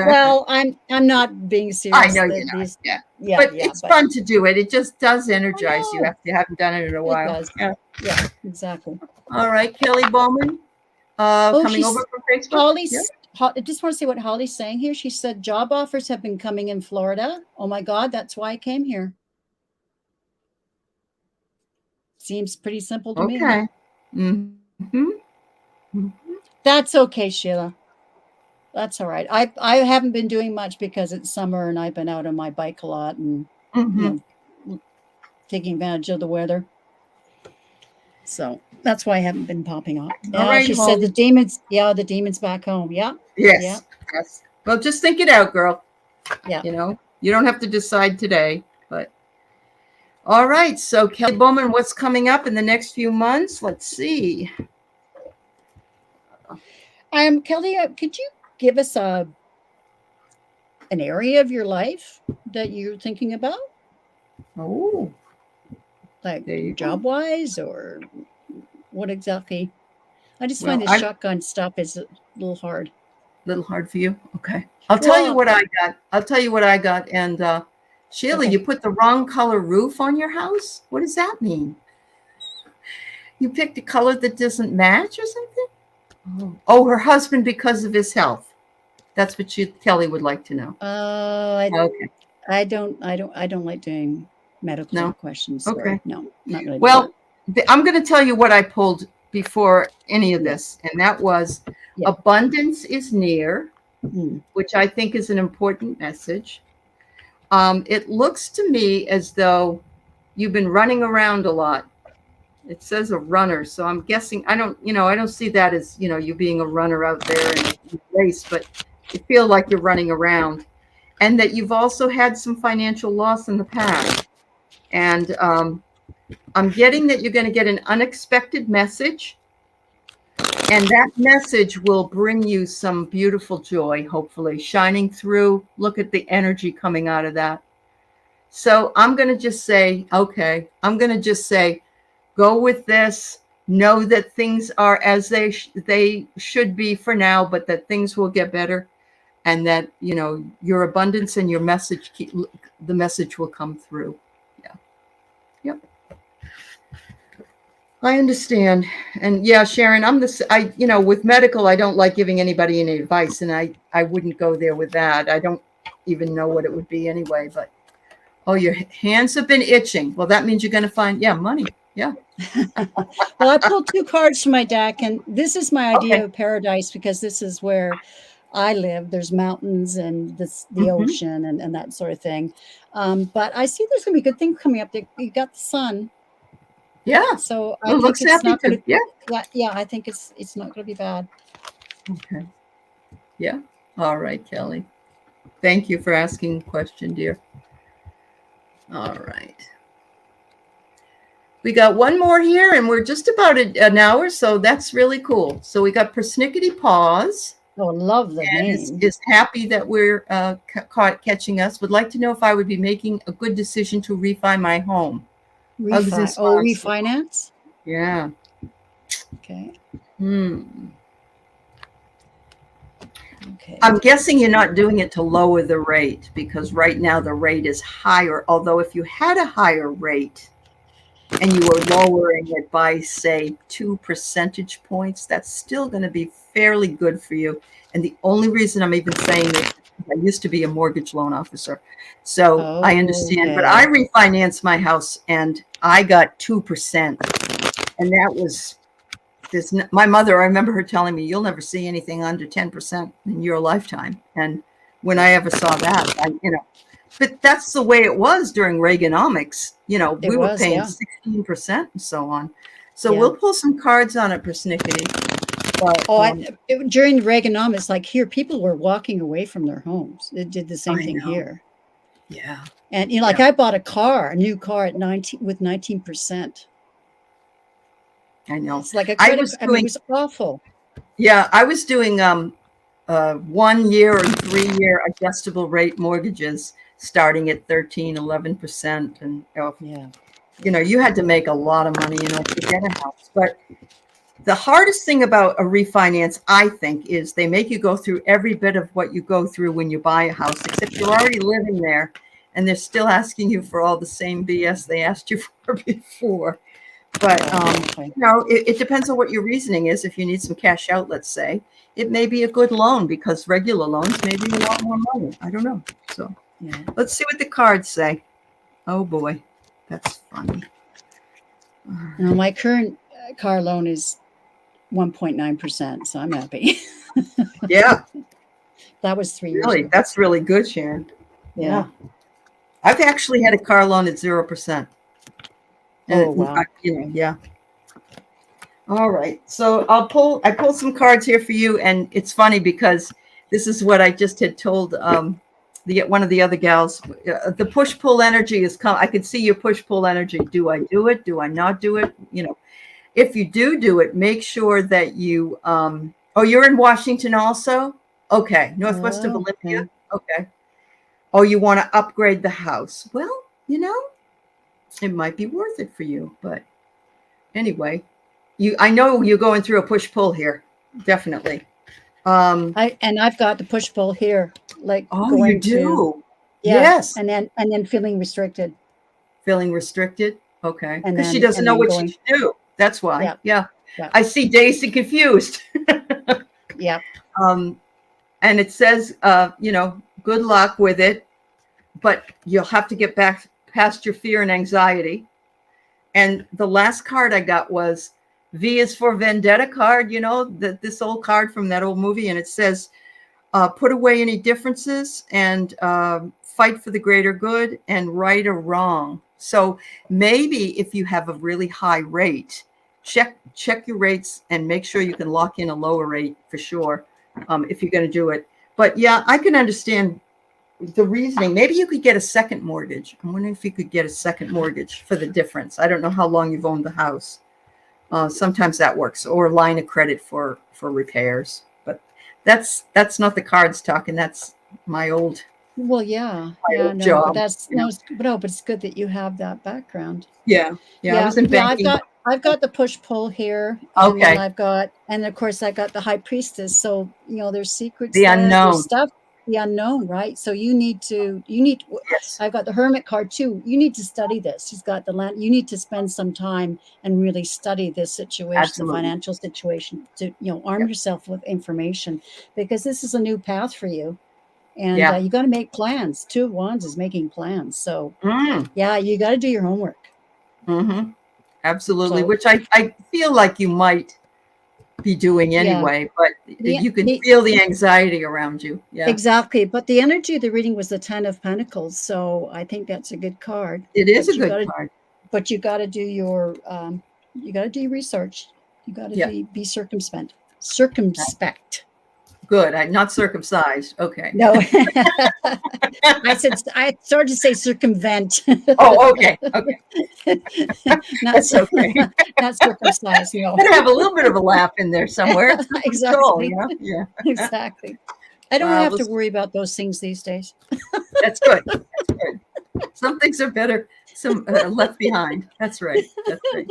Speaker 2: Well, I'm not being
Speaker 1: I
Speaker 2: serious.
Speaker 1: know you're
Speaker 2: That
Speaker 1: not.
Speaker 2: these,
Speaker 1: Yeah.
Speaker 2: yeah,
Speaker 1: But
Speaker 2: yeah,
Speaker 1: it's
Speaker 2: but
Speaker 1: fun to do it. It just does
Speaker 2: I
Speaker 1: energize you
Speaker 2: know
Speaker 1: after you haven't done it in a
Speaker 2: it
Speaker 1: while.
Speaker 2: does.
Speaker 1: Yeah.
Speaker 2: Yeah, exactly.
Speaker 1: All right, Kelly Bowman,
Speaker 2: Oh,
Speaker 1: coming over from Facebook. Yeah.
Speaker 2: I just want to say what Holly's saying here. She said job offers have been coming in Florida. Oh my God, that's why I came here. Seems pretty simple to me.
Speaker 1: Okay. Mm-hmm.
Speaker 2: That's okay, Sheila. That's all right. I haven't been doing much because it's summer and I've been out on my bike a lot and
Speaker 1: Mm-hmm.
Speaker 2: taking advantage of the weather. So that's why I haven't been popping up.
Speaker 1: All
Speaker 2: Yeah,
Speaker 1: right,
Speaker 2: she said
Speaker 1: Holly.
Speaker 2: the demons back home. Yeah. Yeah.
Speaker 1: Yes. Yes. Well, just think it out, girl.
Speaker 2: Yeah.
Speaker 1: You don't have to decide today, but all right. So, Kelly Bowman, what's coming up in the next few months? Let's see.
Speaker 2: Kelly, could you give us an area of your life that you're thinking about?
Speaker 1: Oh,
Speaker 2: Like
Speaker 1: there you go.
Speaker 2: job wise or what exactly? I just
Speaker 1: Well,
Speaker 2: find the
Speaker 1: I'm
Speaker 2: shotgun stuff is a little hard.
Speaker 1: a little hard for you. Okay. I'll tell you
Speaker 2: Well,
Speaker 1: what I got. I'll tell you what I got. And Sheila,
Speaker 2: okay.
Speaker 1: you put the wrong color roof on your house? What does that mean? You picked a color that doesn't match or something? Oh, her husband because of his health. That's what Kelly would like to know. Okay.
Speaker 2: I don't like doing medical
Speaker 1: No.
Speaker 2: questions.
Speaker 1: Okay.
Speaker 2: Sorry. No, not going to do
Speaker 1: Well,
Speaker 2: that.
Speaker 1: I'm going to tell you what I pulled before any of
Speaker 2: Yeah.
Speaker 1: this, and that was
Speaker 2: Yeah.
Speaker 1: abundance is near, which I think is an important message. It looks to me as though you've been running around a lot. It says a runner, so I'm guessing I don't see that as you being a runner out there in a race, but you feel like you're running around, and that you've also had some financial loss in the past, and I'm getting that you're going to get an unexpected message, and that message will bring you some beautiful joy, hopefully shining through. Look at the energy coming out of that. So I'm going to just say, okay, I'm going to just say, go with this. Know that things are as they should be for now, but that things will get better, and that your abundance and your message, the message will come through. Yeah. Yep. I understand. And yeah, Sharon, with medical, I don't like giving anybody any advice, and I wouldn't go there with that. I don't even know what it would be anyway, but oh, your hands have been itching. Well, that means you're going to find, money. Yeah.
Speaker 2: Well, I pulled 2 cards from my deck, and this is my idea
Speaker 1: Okay.
Speaker 2: of paradise because this is where I live. There's mountains and the ocean and that sort of thing. But I see there's going to be good things coming up. You got the sun.
Speaker 1: Yeah.
Speaker 2: So I
Speaker 1: It
Speaker 2: think
Speaker 1: looks
Speaker 2: it's
Speaker 1: happy
Speaker 2: not going
Speaker 1: too.
Speaker 2: to.
Speaker 1: Yeah.
Speaker 2: Yeah, I think it's not going to be bad.
Speaker 1: Okay. Yeah. All right, Kelly. Thank you for asking the question, dear. All right. We got one more here, and we're just about an hour, so that's really cool. So we got Persnickety Paws.
Speaker 2: Oh, I love the
Speaker 1: And
Speaker 2: name.
Speaker 1: is happy that we're catching us. Would like to know if I would be making a good decision to refi my home. Hugs and smiles.
Speaker 2: Refinance?
Speaker 1: Yeah.
Speaker 2: Okay. Okay.
Speaker 1: I'm guessing you're not doing it to lower the rate, because right now the rate is higher. Although if you had a higher rate and you were lowering it by, say, 2 percentage points, that's still going to be fairly good for you. And the only reason I'm even saying this, I used to be a mortgage loan officer, so I understand. But I refinanced my house and I got 2%, and that was my mother. I remember her telling me, "You'll never see anything under 10% in your lifetime." And when I ever saw that, but that's the way it was during Reaganomics. We were paying 16% and so on. So we'll pull some cards on it, Persnickety. But,
Speaker 2: during Reaganomics, like here, people were walking away from their homes. It did the same thing here.
Speaker 1: Yeah.
Speaker 2: And like I bought a new car at 19%.
Speaker 1: I know.
Speaker 2: It's like it was awful.
Speaker 1: Yeah, I was doing 1 year or 3 year adjustable rate mortgages starting at 13, 11%. And you had to make a lot of money, to get a house. But the hardest thing about a refinance, I think, is they make you go through every bit of what you go through when you buy a house, except you're already living there and they're still asking you for all the same BS they asked you for before. But, it depends on what your reasoning is. If you need some cash out, let's say, it may be a good loan, because regular loans may be a lot more money. I don't know. So let's see what the cards say. Oh, boy. That's funny.
Speaker 2: Now, my current car loan is 1.9%, so I'm happy.
Speaker 1: Yeah.
Speaker 2: That was 3 years
Speaker 1: ago. That's really good, Sharon. Yeah. I've actually had a car loan at 0%.
Speaker 2: Oh, wow.
Speaker 1: Yeah. All right. So I pulled some cards here for you, and it's funny because this is what I just had told one of the other gals. The push-pull energy is I could see your push-pull energy. Do I do it? Do I not do it? If you do it, make sure that you you're in Washington also? Okay. Northwest of Olympia? Okay. Oh, you want to upgrade the house? Well, it might be worth it for you. But anyway, I know you're going through a push-pull here. Definitely.
Speaker 2: I've got the push-pull here. Like
Speaker 1: you do?
Speaker 2: Yes. And then feeling restricted.
Speaker 1: Feeling restricted? Okay. Because she doesn't know what she should do. That's why. Yeah. I see dazed and confused.
Speaker 2: Yeah.
Speaker 1: And it says, good luck with it, but you'll have to get back past your fear and anxiety. And the last card I got was V is for Vendetta card, this old card from that old movie. And it says, put away any differences and fight for the greater good and right or wrong. So maybe if you have a really high rate, check your rates and make sure you can lock in a lower rate for sure if you're going to do it. But yeah, I can understand the reasoning. Maybe you could get a second mortgage. I'm wondering if you could get a second mortgage for the difference. I don't know how long you've owned the house. Sometimes that works, or a line of credit for repairs. But that's not the cards talking. That's my old.
Speaker 2: Well, job, but it's good that you have that background.
Speaker 1: Yeah. I was in banking.
Speaker 2: I've got the push-pull here.
Speaker 1: Okay.
Speaker 2: And of course I got the High Priestess. So there's secrets.
Speaker 1: The unknown
Speaker 2: stuff. The unknown, right? So you need.
Speaker 1: Yes.
Speaker 2: I've got the Hermit card too. You need to study this. She's got the land. You need to spend some time and really study this situation,
Speaker 1: Absolutely.
Speaker 2: The financial situation, to arm yourself with information, because this is a new path for you. And you got to make plans. 2 of Wands is making plans. So you got to do your homework.
Speaker 1: Mm-hmm. Absolutely. Which I feel like you might be doing anyway, but you can feel the anxiety around you. Yeah,
Speaker 2: exactly. But the energy of the reading was the 10 of Pentacles. So I think that's a good card.
Speaker 1: It is a good card.
Speaker 2: But you got to do your research. You got to be circumspect. Good.
Speaker 1: I'm not circumcised. Okay.
Speaker 2: No, I started to say circumvent.
Speaker 1: Oh, okay. Okay.
Speaker 2: not
Speaker 1: That's okay.
Speaker 2: not circumcised. No,
Speaker 1: Gotta have a little bit of a laugh in there somewhere. It's good for the soul,
Speaker 2: exactly,
Speaker 1: yeah. Yeah.
Speaker 2: exactly. I don't
Speaker 1: Well,
Speaker 2: have to worry about those things these days.
Speaker 1: that's good. That's good. Some things are better. Some left behind. That's right. That's right.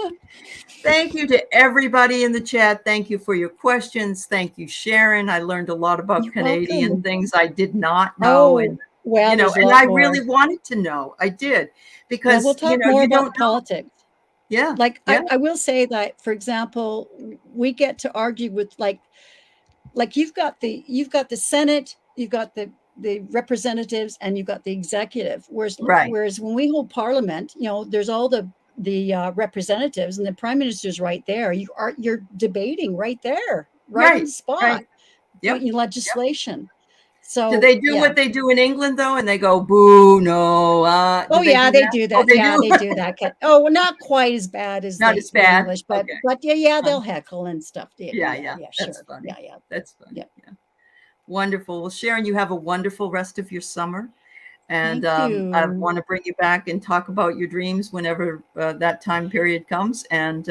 Speaker 1: Thank you to everybody in the chat. Thank you for your questions. Thank you, Sharon. I learned a lot about
Speaker 2: You're
Speaker 1: Canadian
Speaker 2: welcome.
Speaker 1: things I did not know.
Speaker 2: Oh, well, there's a
Speaker 1: And
Speaker 2: lot
Speaker 1: I
Speaker 2: more.
Speaker 1: really wanted to know. I did.
Speaker 2: Well, we'll
Speaker 1: Because,
Speaker 2: talk more
Speaker 1: you don't
Speaker 2: about
Speaker 1: know.
Speaker 2: politics.
Speaker 1: Yeah.
Speaker 2: Like
Speaker 1: Yeah.
Speaker 2: I will say that, for example, we get to argue with like you've got the Senate, you've got the representatives, and you've got the executive.
Speaker 1: Right.
Speaker 2: Whereas when we hold Parliament, there's all the representatives, and the Prime Minister's right there. You're debating right there, right on
Speaker 1: Right.
Speaker 2: the spot,
Speaker 1: Right. Yep.
Speaker 2: doing legislation. So
Speaker 1: Do they do what they do in England though? And they go, boo, no.
Speaker 2: Oh
Speaker 1: They
Speaker 2: yeah,
Speaker 1: do
Speaker 2: they
Speaker 1: that?
Speaker 2: do
Speaker 1: Oh,
Speaker 2: that.
Speaker 1: they
Speaker 2: Yeah,
Speaker 1: do.
Speaker 2: they do that. Oh, well, not quite as bad as
Speaker 1: Not
Speaker 2: the
Speaker 1: as bad.
Speaker 2: English,
Speaker 1: Okay.
Speaker 2: but yeah,
Speaker 1: Huh.
Speaker 2: they'll heckle and stuff.
Speaker 1: Yeah.
Speaker 2: Yeah,
Speaker 1: That's
Speaker 2: sure.
Speaker 1: funny.
Speaker 2: Yeah.
Speaker 1: That's funny.
Speaker 2: Yeah.
Speaker 1: Yeah. Wonderful. Well, Sharon, you have a wonderful rest of your summer. And
Speaker 2: Thank
Speaker 1: I
Speaker 2: you.
Speaker 1: want to bring you back and talk about your dreams whenever that time period comes. And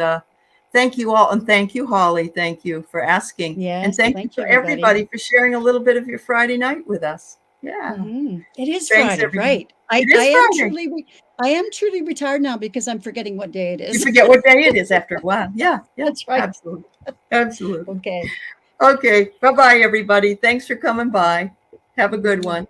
Speaker 1: thank you all. And thank you, Holly. Thank you for asking. And
Speaker 2: Yes,
Speaker 1: thank you
Speaker 2: thank you,
Speaker 1: for
Speaker 2: everybody.
Speaker 1: everybody for sharing a little bit of your Friday night with us. Yeah.
Speaker 2: It is
Speaker 1: Thanks,
Speaker 2: Friday,
Speaker 1: everybody.
Speaker 2: right? I
Speaker 1: It is
Speaker 2: am
Speaker 1: Friday.
Speaker 2: I am truly retired now because I'm forgetting what day it
Speaker 1: You
Speaker 2: is.
Speaker 1: forget what day it is after a while. Yeah.
Speaker 2: That's right.
Speaker 1: Absolutely. Absolutely.
Speaker 2: Okay.
Speaker 1: Okay. Bye-bye, everybody. Thanks for coming by. Have a good one.